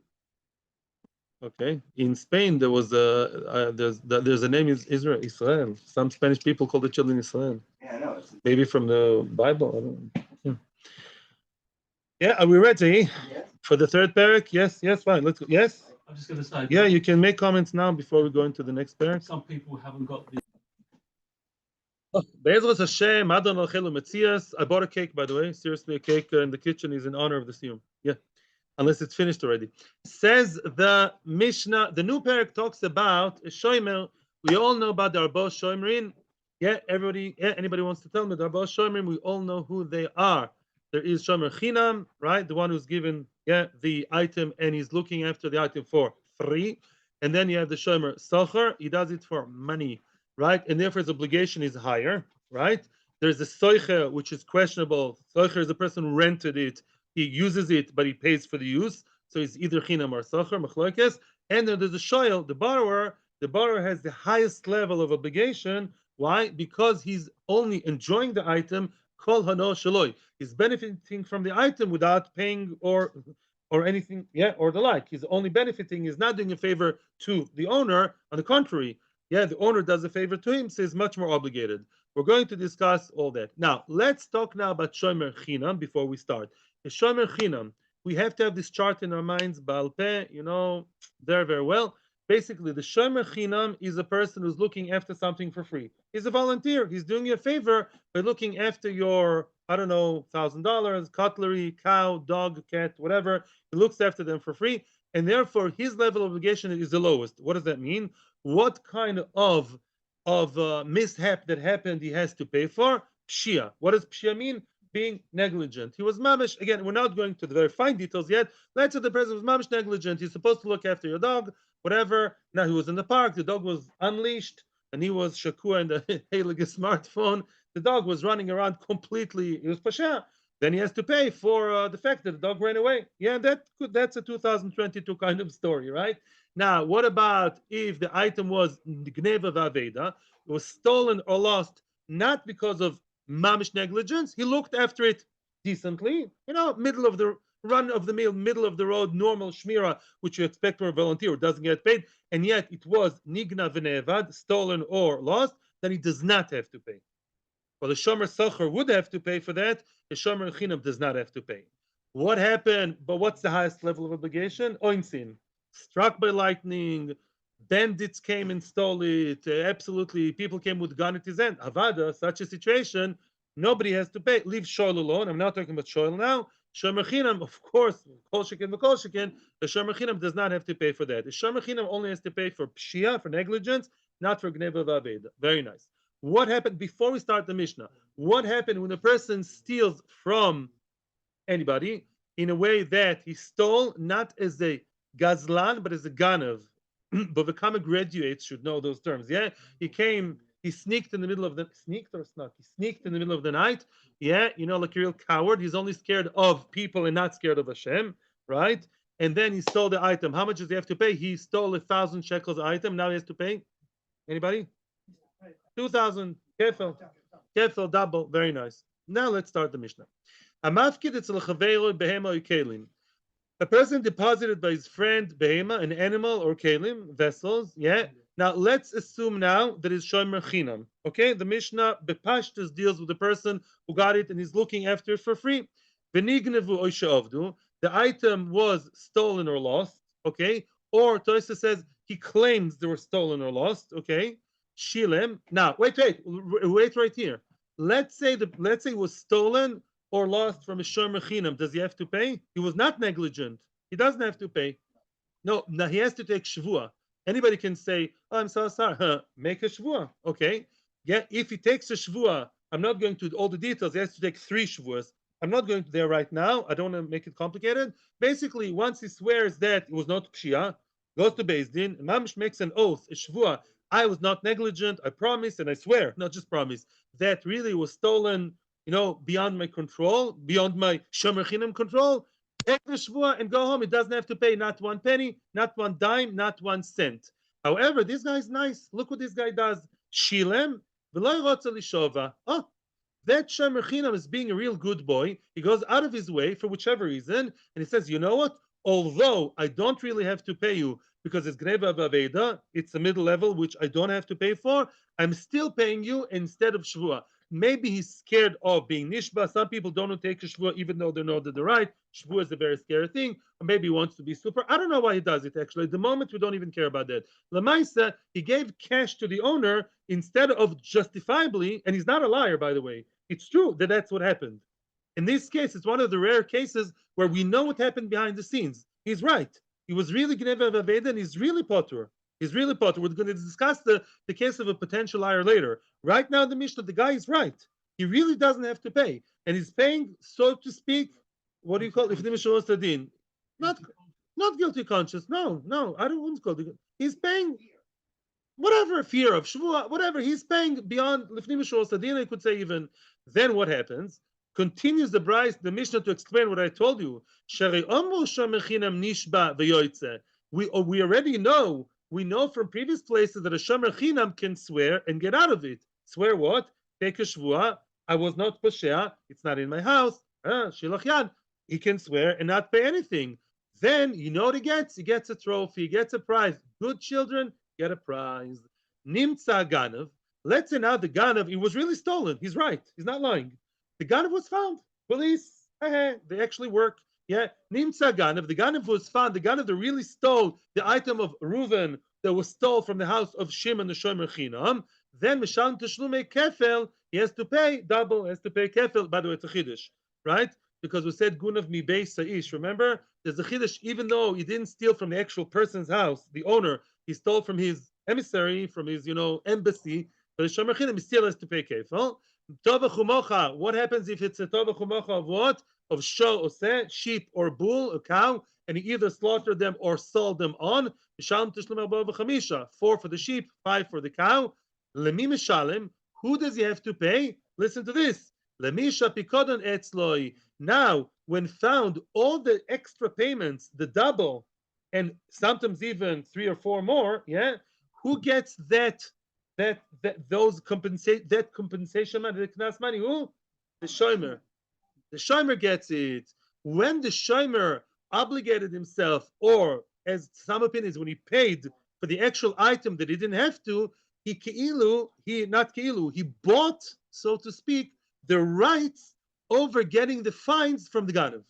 Okay. In Spain, there was there's a name is Israel. Some Spanish people call the children Israel. Yeah, I know. Maybe from the Bible. I don't know. Yeah, are we ready for the third Perek? Yes, fine. Let's go. Yes? I'm just going to say. Yeah, you can make comments now before we go into the next Perek. Some people haven't got the. Be'ezras Hashem, Adon al-Chelu Metzias. I bought a cake, by the way. Seriously, a cake in the kitchen is in honor of the Siyum. Yeah, unless it's finished already. Says the Mishnah, the new Perek talks about a Shomer. We all know about the Arbos Shomerin. Yeah, everybody, anybody wants to tell me the Arbos Shomerin, we all know who they are. There is Shomer Chinam, right? The one who's given the item and he's looking after the item for free. And then you have the Shomer Socher, he does it for money, right? And therefore his obligation is higher, right? There's the Soicher, which is questionable. Soicher is the person who rented it. He uses it, but he pays for the use. So it's either Chinam or Socher, Machloikes. And then there's the Shoel, the borrower. The borrower has the highest level of obligation. Why? Because he's only enjoying the item, Kol hano shaloi. He's benefiting from the item without paying or anything, or the like. He's only benefiting. He's not doing a favor to the owner. On the contrary, the owner does a favor to him, so he's much more obligated. We're going to discuss all that. Now, let's talk now about shomer chinam before we start. The shomer chinam, we have to have this chart in our minds, Baal Peh, very, very well. Basically, the shomer chinam is a person who's looking after something for free. He's a volunteer. He's doing you a favor by looking after your, I don't know, $1,000, cutlery, cow, dog, cat, whatever. He looks after them for free, and therefore his level of obligation is the lowest. What does that mean? What kind of mishap that happened he has to pay for? Pshia. What does pshia mean? Being negligent. He was mamish. Again, we're not going to the very fine details yet. Let's say the person was mamish negligent. He's supposed to look after your dog, whatever. Now he was in the park. The dog was unleashed, and he was shakua in the Heilige smartphone. The dog was running around completely. It was pasha. Then he has to pay for the fact that the dog ran away. Yeah, that's a 2022 kind of story, right? Now, what about if the item was gneva v'aveda? It was stolen or lost, not because of mamish negligence. He looked after it decently, middle of the run of the mill, middle of the road, normal shmira, which you expect from a volunteer who doesn't get paid, and yet it was nigna v'nevad, stolen or lost, then he does not have to pay. Well, the shomer socher would have to pay for that. The shomer chinam does not have to pay. What happened? But what's the highest level of obligation? Oinsin. Struck by lightning, bandits came and stole it. Absolutely, people came with gun at his end. Avada, such a situation, nobody has to pay. Leave shoyl alone. I'm not talking about shoyl now. Shomer chinam, of course, kol shekin v'kol shekin. The shomer chinam does not have to pay for that. The shomer chinam only has to pay for pshia, for negligence, not for gneva v'aveda. Very nice. What happened before we start the Mishnah? What happened when a person steals from anybody in a way that he stole not as a gazlan but as a ganav? But the common graduates should know those terms. Yeah, he sneaked in the middle of the He sneaked in the middle of the night. Yeah, like a real coward. He's only scared of people and not scared of Hashem, right? And then he stole the item. How much does he have to pay? He stole 1,000 shekels item. Now he has to pay. Anybody? 2,000. Careful, double. Very nice. Now let's start the Mishnah. A person deposited by his friend behema, an animal or kelim, vessels. Yeah. Now let's assume now that it's shomer chinam. Okay. The Mishnah bepashtus deals with the person who got it and is looking after it for free. V'nignevu oisha. The item was stolen or lost. Okay. Or Tosa says he claims they were stolen or lost. Okay. Shilem. Now, wait right here. Let's say it was stolen or lost from a shomer chinam. Does he have to pay? He was not negligent. He doesn't have to pay. No, now he has to take shvua. Anybody can say, "Oh, I'm so sorry." Make a shvua. Okay. Yeah. If he takes a shvua, I'm not going to all the details. He has to take 3 shvuas. I'm not going there right now. I don't want to make it complicated. Basically, once he swears that it was not pshia, goes to Beis Din, Mamish makes an oath, a shvua. I was not negligent. I promise and I swear, not just promise, that really was stolen, beyond my control, beyond my shomer chinam control. Take the shvua and go home. It doesn't have to pay not 1 penny, not 1 dime, not 1 cent. However, this guy is nice. Look what this guy does. Shilem v'lo rotza lishova. Oh, that shomer chinam is being a real good boy. He goes out of his way for whichever reason, and he says, you know what? Although I don't really have to pay you because it's gneva v'aveda, it's a middle level which I don't have to pay for, I'm still paying you instead of shvua. Maybe he's scared of being nishba. Some people don't take a shvua even though they know that they're right. Shvua is a very scary thing. Or maybe he wants to be super. I don't know why he does it actually. At the moment, we don't even care about that. Lamaisa, he gave cash to the owner instead of justifiably, and he's not a liar, by the way. It's true that that's what happened. In this case, it's one of the rare cases where we know what happened behind the scenes. He's right. He was really gneva v'aveda, and he's really potter. He's really potter. We're going to discuss the case of a potential liar later. Right now, the Mishnah, the guy is right. He really doesn't have to pay. And he's paying, so to speak, what do you call it? Not guilty conscience. No, I don't want to call it. He's paying whatever, fear of shvua, whatever. He's paying beyond lifnim mishul sadin. I could say even. Then what happens? Continues the Mishnah to explain what I told you. We already know. We know from previous places that a shomer chinam can swear and get out of it. Swear what? Take a shvua. I was not poshea. It's not in my house. Shilach yad. He can swear and not pay anything. Then you know what he gets? He gets a trophy. He gets a prize. Good children get a prize. Nimtza ganav. Let's say now the ganav, it was really stolen. He's right. He's not lying. The ganav was found. Police, they actually work. Yeah, Nimtza ganav. The ganav was found. The ganav that really stole the item of Reuven that was stole from the house of Shimon the Shomer Chinam. Then Mishal Teshlume Kefel, he has to pay double, has to pay Kefel. By the way, it's a Chiddush, right? Because we said Gunav Mi Beis Saish. Remember, there's a Chiddush, even though he didn't steal from the actual person's house, the owner, he stole from his emissary, from his, embassy. But the Shomer Chinam, he still has to pay Kefel. Tova Chumocha, what happens if it's a Tova Chumocha of what? Of Sho Oseh, sheep or bull, a cow, and he either slaughtered them or sold them on. 4 for the sheep, 5 for the cow. Lemi mishalem, who does he have to pay? Listen to this. Lemisha pikodon etzloi. Now, when found, all the extra payments, the double, and sometimes even 3 or 4 more, yeah, who gets that compensation money, the knas money? Who? The shomer. The shomer gets it. When the shomer obligated himself, or as some opinions, when he paid for the actual item that he didn't have to, he bought, so to speak, the rights over getting the fines from the Ganav.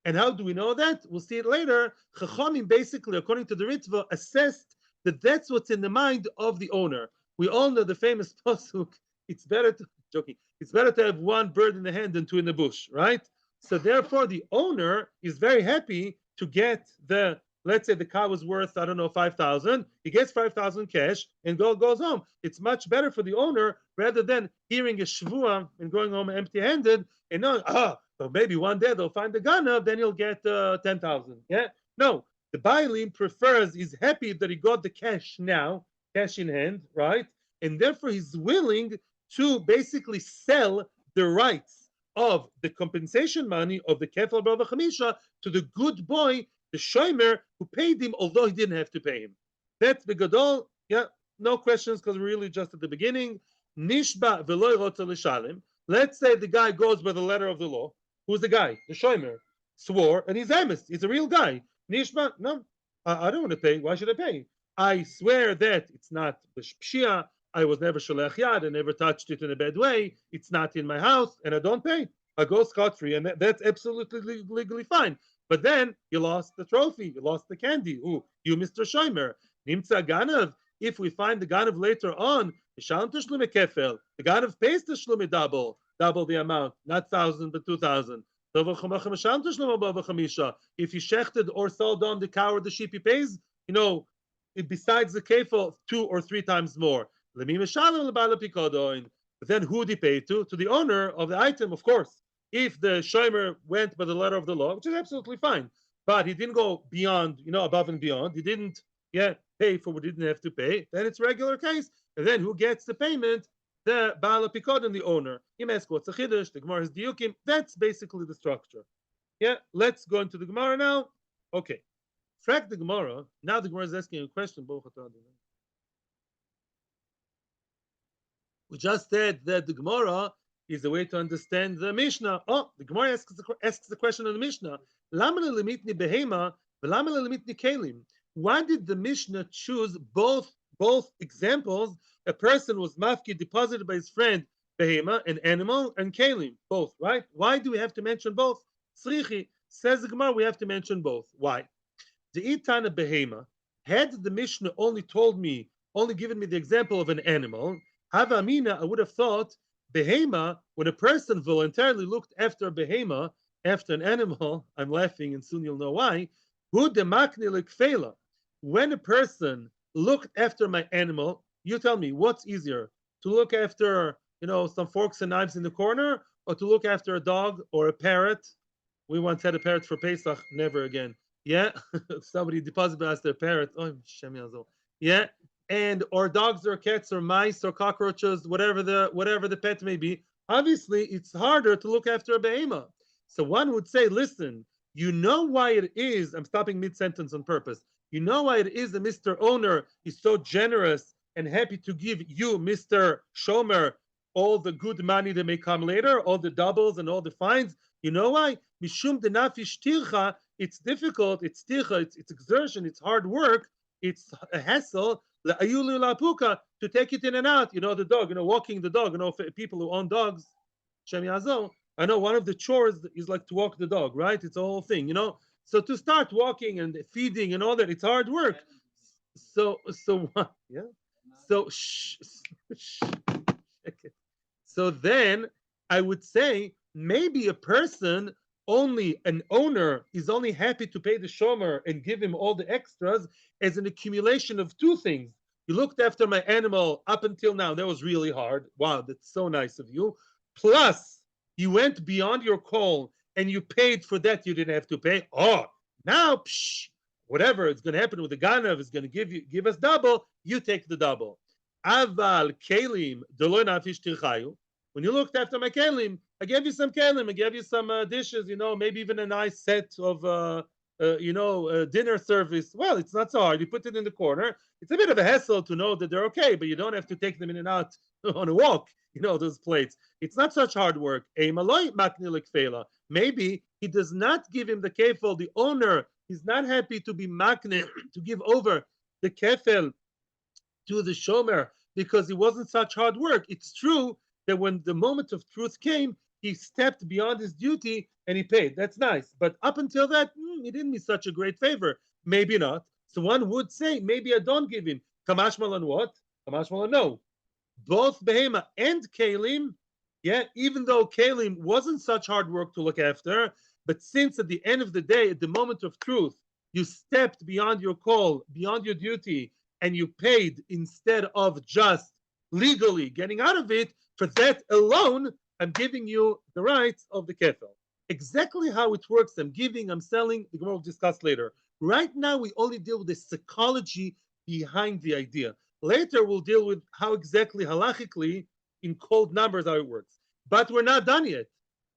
And how do we know that? We'll see it later. Chachamim, basically, according to the Ritva, assessed that that's what's in the mind of the owner. We all know the famous pasuk, it's better to have 1 bird in the hand than 2 in the bush, right? So therefore, the owner is very happy to get let's say the car was worth, 5,000. He gets 5,000 cash and goes home. It's much better for the owner rather than hearing a shvua and going home empty-handed and knowing, but maybe one day they'll find the ganav, then he'll get 10,000. Yeah? No, the Bailim prefers, he's happy that he got the cash now, cash in hand, right? And therefore he's willing to basically sell the rights of the compensation money of the Kefal Bava Chamisha to the good boy, the shomer, who paid him, although he didn't have to pay him. That's Begadol. Yeah, no questions, because we're really just at the beginning. Nishba veloy rotza l'shalim. Let's say the guy goes by the letter of the law. Who's the guy? The shomer. Swore, and he's emes. He's a real guy. Nishba, no, I don't want to pay. Why should I pay? I swear that it's not pshia. I was never sholech yad. I never touched it in a bad way. It's not in my house, and I don't pay. I go scot-free, and that's absolutely legally fine. But then you lost the trophy, you lost the candy. Ooh, you, Mr. Shomer. Nimtza ganav. If we find the ganav later on, the ganav pays the shlume double the amount, not 1,000 but 2,000. If he shechted or sold on the cow or the sheep, he pays, besides the kefil, 2 or 3 times more. But then who did he pay to? To the owner of the item, of course. If the shomer went by the letter of the law, which is absolutely fine, but he didn't go beyond, above and beyond, he didn't, pay for what he didn't have to pay, then it's regular case. And then who gets the payment? The Baal Pikod and the owner. What's the Chiddush? The Gemara has Diukim. That's basically the structure. Yeah, let's go into the Gemara now. Okay. Frack the Gemara. Now the Gemara is asking a question. We just said that the Gemara is a way to understand the Mishnah. Oh, the Gemara asks the question of the Mishnah. Why did the Mishnah choose both examples? A person was mafki, deposited by his friend behema, an animal, and kalim, both, right? Why do we have to mention both? Srichi, says the Gemara, we have to mention both. Why? The itana behema, had the Mishnah only given me the example of an animal, hava amina, I would have thought, behema, when a person voluntarily looked after a behema, after an animal, I'm laughing and soon you'll know why, hu demakni lekfela, when a person looked after my animal, you tell me, what's easier? To look after, some forks and knives in the corner, or to look after a dog or a parrot? We once had a parrot for Pesach, never again. Yeah? Somebody deposited us their parrot. Oh, yeah? Or dogs or cats or mice or cockroaches, whatever the pet may be. Obviously, it's harder to look after a behema. So one would say, listen, you know why it is, I'm stopping mid-sentence on purpose, you know why it is that Mr. Owner is so generous and happy to give you, Mr. Shomer, all the good money that may come later, all the doubles and all the fines. You know why? Mishum denafish tircha. It's difficult. It's tircha. It's exertion. It's hard work. It's a hassle. La'ayulu la'puka, to take it in and out. You know, the dog. You know, walking the dog. You know, for people who own dogs. Shem Yazol. I know one of the chores is like to walk the dog, right? It's a whole thing, you know. So to start walking and feeding and all that, it's hard work. So what? Yeah. So so then I would say maybe a person, only an owner, is only happy to pay the shomer and give him all the extras as an accumulation of two things. You looked after my animal up until now. That was really hard. Wow, that's so nice of you. Plus, you went beyond your call and you paid for that you didn't have to pay. Oh, now, whatever is going to happen with the ganav is going to give us double. You take the double. Aval kelim delo nafish tirchayu. When you looked after my kelim, I gave you some kelim. I gave you some dishes. You know, maybe even a nice set of dinner service. Well, it's not so hard. You put it in the corner. It's a bit of a hassle to know that they're okay, but you don't have to take them in and out on a walk. You know, those plates. It's not such hard work. Maybe he does not give him the kefel. The owner is not happy to be makne, to give over the kefel to the shomer because it wasn't such hard work. It's true that when the moment of truth came, he stepped beyond his duty and he paid. That's nice. But up until that, he didn't be such a great favor. Maybe not. So one would say, maybe I don't give him. Kamashmal on what? Kamashmal on no. Both behema and kalim, yeah, even though kalim wasn't such hard work to look after, but since at the end of the day, at the moment of truth, you stepped beyond your call, beyond your duty, and you paid instead of just legally getting out of it, for that alone, I'm giving you the rights of the kefel. Exactly how it works, I'm giving, I'm selling, the Gemara will discuss later. Right now, we only deal with the psychology behind the idea. Later, we'll deal with how exactly halachically, in cold numbers, how it works. But we're not done yet.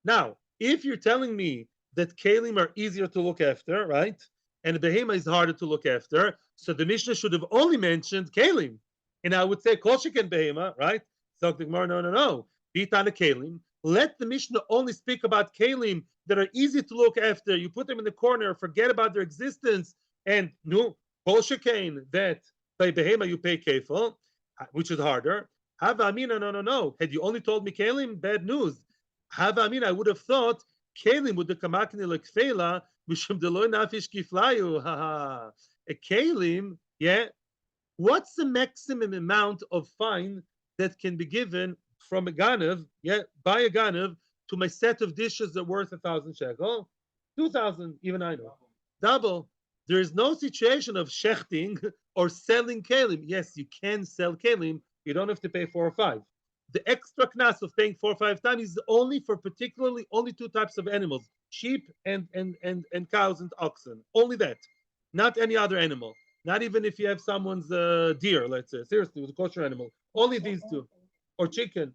Now, if you're telling me that kalim are easier to look after, right? And behema is harder to look after, so the Mishnah should have only mentioned kalim. And I would say kol sheken behema, right? So the Gemara, no. Bitana kalim. Let the Mishnah only speak about kalim that are easy to look after. You put them in the corner, forget about their existence, and no, kol sheken, that by behema you pay kefil, which is harder. Hava amina, no. Had you only told me kalim, bad news. Hava amina, I would have thought kalim would come like fela mishum deloy nafish kiflayu. A kalim, yeah. What's the maximum amount of fine that can be given from a ganav, yeah, by a ganav to my set of dishes that are worth 1,000 shekel? 2,000, even I know. Double. There is no situation of shechting or selling kalim. Yes, you can sell kalim. You don't have to pay 4 or 5. The extra knas of paying 4 or 5 times is only for particularly only 2 types of animals: sheep and cows and oxen. Only that, not any other animal. Not even if you have someone's deer, let's say. Seriously, with a kosher animal. Only these 2, or chicken,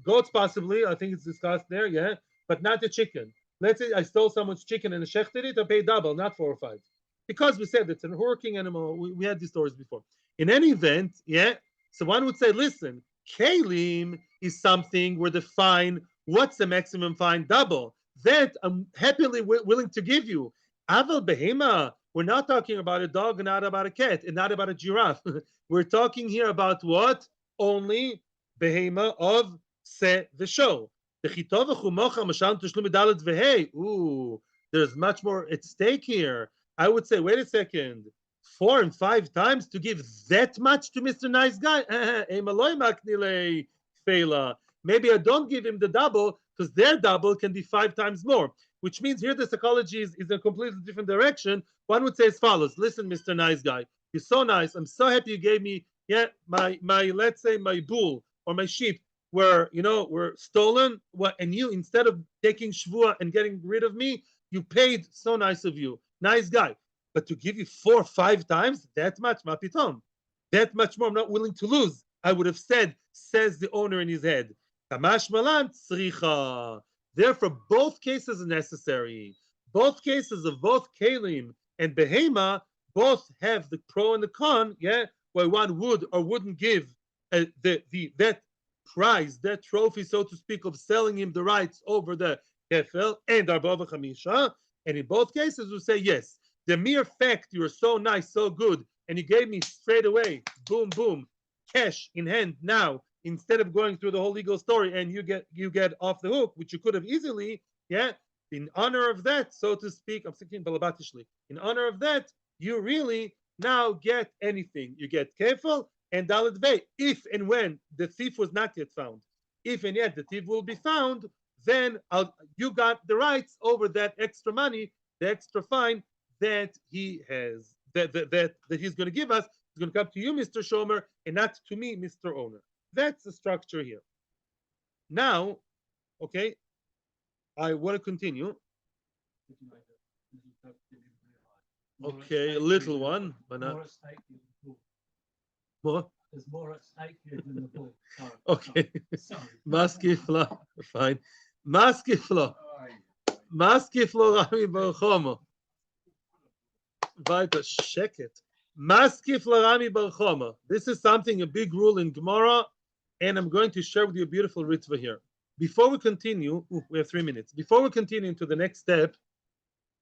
goats possibly. I think it's discussed there, yeah, but not the chicken. Let's say I stole someone's chicken and shechted it. I pay double, not 4 or 5. Because we said it's a working animal. We had these stories before. In any event, yeah, so one would say, listen, kalim is something where the fine, what's the maximum fine? Double. That I'm happily willing to give you. Aval behema, we're not talking about a dog, not about a cat, and not about a giraffe. We're talking here about what? Only behema of the show. Ooh, there's much more at stake here. I would say, wait a second, 4 and 5 times to give that much to Mr. Nice Guy? Maybe I don't give him the double because their double can be 5 times more, which means here the psychology is in a completely different direction. One would say as follows: listen, Mr. Nice Guy, you're so nice. I'm so happy you gave me, yeah, my let's say my bull or my sheep were stolen. And you, instead of taking shvua and getting rid of me, you paid. So nice of you. Nice guy. But to give you 4 or 5 times, that much, mapitom, that much more, I'm not willing to lose. I would have said, says the owner in his head. Kamash malan tzricha. Therefore, both cases are necessary. Both cases of both kalim and behema both have the pro and the con, yeah, where one would or wouldn't give that prize, that trophy, so to speak, of selling him the rights over the kefel and arba v'chamisha. And in both cases, we say yes. The mere fact you're so nice, so good, and you gave me straight away, boom, boom, cash in hand now, instead of going through the whole legal story, and you get off the hook, which you could have easily, yeah. In honor of that, so to speak, I'm thinking balabatishli. In honor of that, you really now get anything. You get kefel and dalet vei. If and when the thief was not yet found, if and yet the thief will be found, then you got the rights over that extra money, the extra fine that he has, that he's going to give us. It's going to come to you, Mr. Shomer, and not to me, Mr. Owner. That's the structure here. Now, okay, I want to continue. Okay, a little one, but not more. There's more at stake here than the ball. Okay, Maskifla, fine. Maskifla, Rami Barchomo. Weiter, sheket. Maskifla Rami Barchomo. This is something, a big rule in Gemara, and I'm going to share with you a beautiful ritva here. Before we continue, we have 3 minutes. Before we continue to the next step,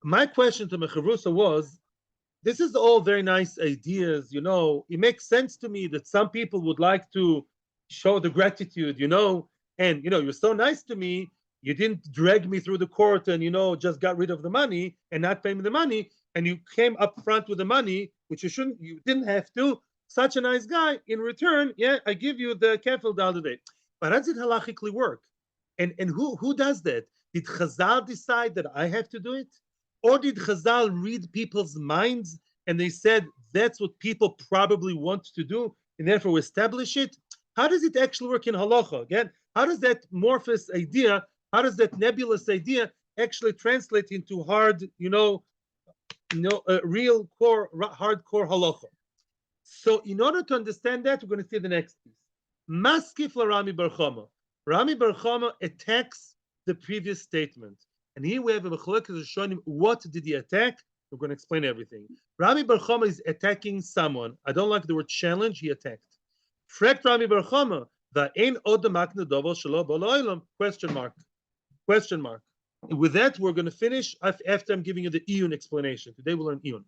my question to Mecharusa was, this is all very nice ideas, you know, it makes sense to me that some people would like to show the gratitude, you know, and, you know, you're so nice to me, you didn't drag me through the court and, you know, just got rid of the money and not pay me the money, and you came up front with the money, which you didn't have to. Such a nice guy. In return, yeah, I give you the kefil the other day. But how does it halachically work? And who does that? Did Chazal decide that I have to do it? Or did Chazal read people's minds and they said that's what people probably want to do, and therefore we establish it? How does it actually work in halacha? Again, how does that amorphous idea, how does that nebulous idea actually translate into hard, real core, hardcore halacha? So in order to understand that, we're going to see the next piece. Maskif la Rami Bar Chama. Rami Bar Chama attacks the previous statement. And here we have a machlokes showing him what did he attack. We're going to explain everything. Rami Bar Chama is attacking someone. I don't like the word challenge. He attacked. Frekt Rami Bar Chama, va'ein od makne dovel shelo bo la'olam? Question mark. Question mark. With that, we're going to finish after I'm giving you the iyun explanation. Today we'll learn iyun.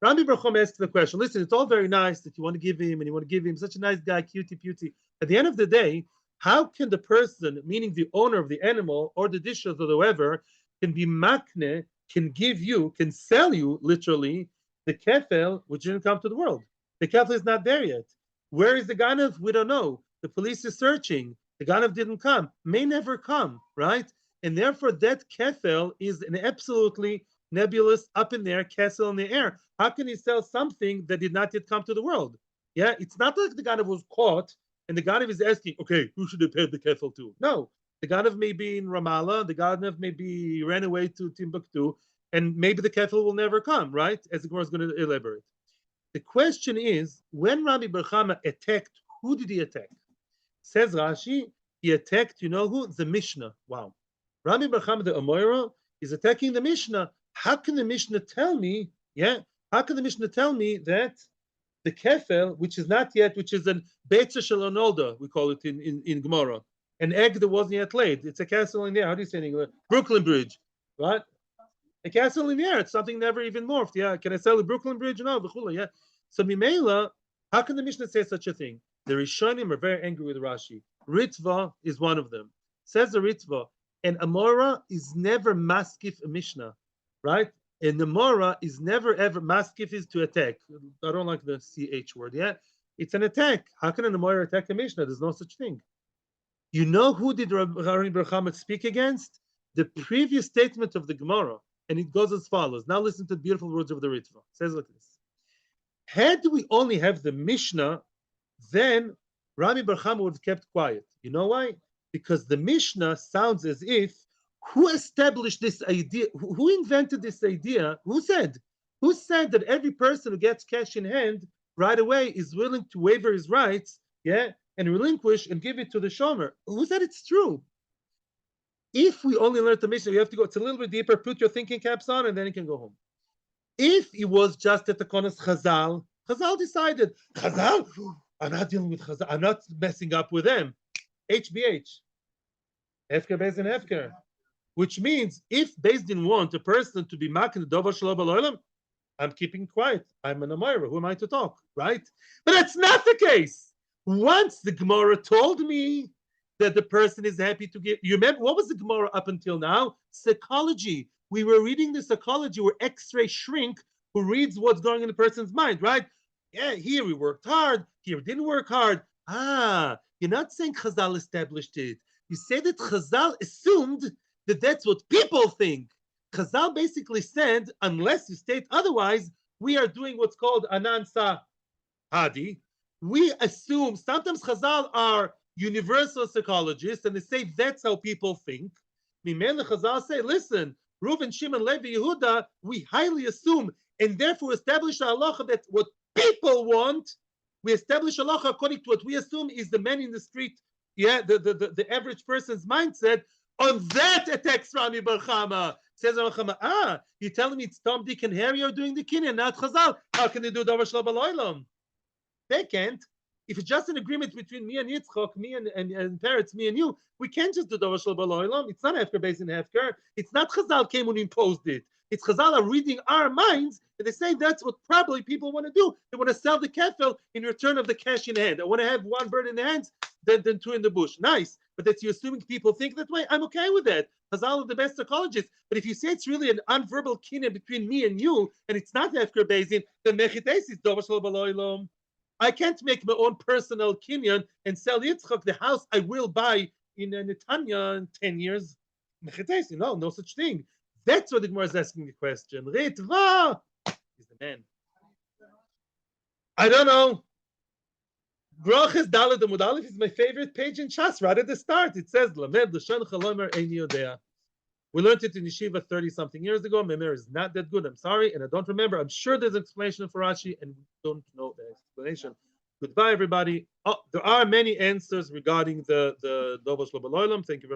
Rami Bar Chama asks the question, listen, it's all very nice that you want to give him, and you want to give him such a nice guy, cutie, beauty. At the end of the day, how can the person, meaning the owner of the animal or the dishes or whoever, can be makne, can sell you, literally, the kefel, which didn't come to the world? The kefel is not there yet. Where is the ganav? We don't know. The police is searching. The ganav didn't come, may never come, right? And therefore, that kefel is an absolutely nebulous, up in there, castle in the air. How can he sell something that did not yet come to the world? Yeah, it's not like the ganav was caught and the ganav is asking, okay, who should have paid the kefil to? No, the ganav may be in Ramallah, the ganav maybe ran away to Timbuktu, and maybe the kefil will never come, right? As the Gemara is going to elaborate. The question is, when Rami Bar Chama attacked, who did he attack? Says Rashi, he attacked, you know who? The Mishnah. Wow. Rami Bar Chama, the Amoira, is attacking the Mishnah. How can the Mishnah tell me, how can the Mishnah tell me that the kefel, which is not yet, which is an beitza shel onolda, we call it in Gemara, an egg that wasn't yet laid. It's a castle in the air. How do you say in English? Brooklyn Bridge, right? A castle in the air. It's something never even morphed. Yeah, can I sell the Brooklyn Bridge? No, yeah. So Mimela, how can the Mishnah say such a thing? The Rishonim are very angry with Rashi. Ritva is one of them. Says the Ritva, and Amora is never maskif a Mishnah, right? And the Mora is never ever, maskif is to attack. I don't like the CH word, yeah? It's an attack. How can an Mora attack a Mishnah? There's no such thing. You know who did Rami Bar Chama speak against? The previous statement of the Gemara. And it goes as follows. Now listen to the beautiful words of the Ritva. It says like this. Had we only have the Mishnah, then Rami Bar Chama would have kept quiet. You know why? Because the Mishnah sounds as if, who established this idea? Who invented this idea? Who said that every person who gets cash in hand right away is willing to waiver his rights, and relinquish and give it to the shomer? Who said it's true? If we only learn the Mishnah, you have to go. It's a little bit deeper. Put your thinking caps on, and then you can go home. If it was just at the Konas Chazal decided, Chazal, I'm not dealing with Chazal. I'm not messing up with them. HBH. Hefker Beis Din Hefker. Which means if Beis Din want a person to be making the Dover Shelo B'Olam, I'm keeping quiet. I'm an Amora. Who am I to talk, right? But that's not the case. Once the Gemara told me that the person is happy to give, you remember what was the Gemara up until now? Psychology. We were reading the psychology where X-ray shrink who reads what's going in the person's mind, right? Yeah, here we worked hard. Here we didn't work hard. You're not saying Chazal established it. You say that Chazal assumed that that's what people think. Chazal basically said, unless you state otherwise, we are doing what's called anansa hadi. We assume, sometimes Chazal are universal psychologists, and they say that's how people think. Mimele Chazal say, listen, Reuven, Shimon, Levi, Yehuda, we highly assume, and therefore establish a halacha that what people want, we establish a halacha according to what we assume is the man in the street, the average person's mindset. On that attacks Rami Bar Chama. Says Rami Bar Chama, you're telling me it's Tom, Dick, and Harry are doing the kinyan, not Chazal. How can they do Dover Shelo B'Olam? They can't. If it's just an agreement between me and Yitzchok, me and parents, me and you, we can't just do Dover Shelo B'Olam. It's not Hefker Beis Din Hefker. It's not Chazal came and imposed it. It's Chazal are reading our minds, and they say that's what probably people want to do. They want to sell the kefil in return of the cash in hand. I want to have one bird in the hands, then two in the bush. Nice. But that's you assuming people think that way. I'm okay with that. Chazal are the best psychologists. But if you say it's really an unverbal kinyan between me and you, and it's not Hefker Beis Din, then Mechites is Dover Shelo B'Olam. I can't make my own personal kinyan and sell Yitzchak the house I will buy in Netanya in 10 years. No such thing. That's what the Gemara is asking the question. Ritva is the man. I don't know. Brachas Daled Amud Aleph is my favorite page in Shas. Right at the start, it says Lamed L'Shon Chalomer Eini Yodea. We learned it in Yeshiva 30-something years ago. My memory is not that good. I'm sorry, and I don't remember. I'm sure there's an explanation for Rashi, and we don't know the explanation. Goodbye, everybody. There are many answers regarding the Dover Shelo B'Olam. Thank you very much.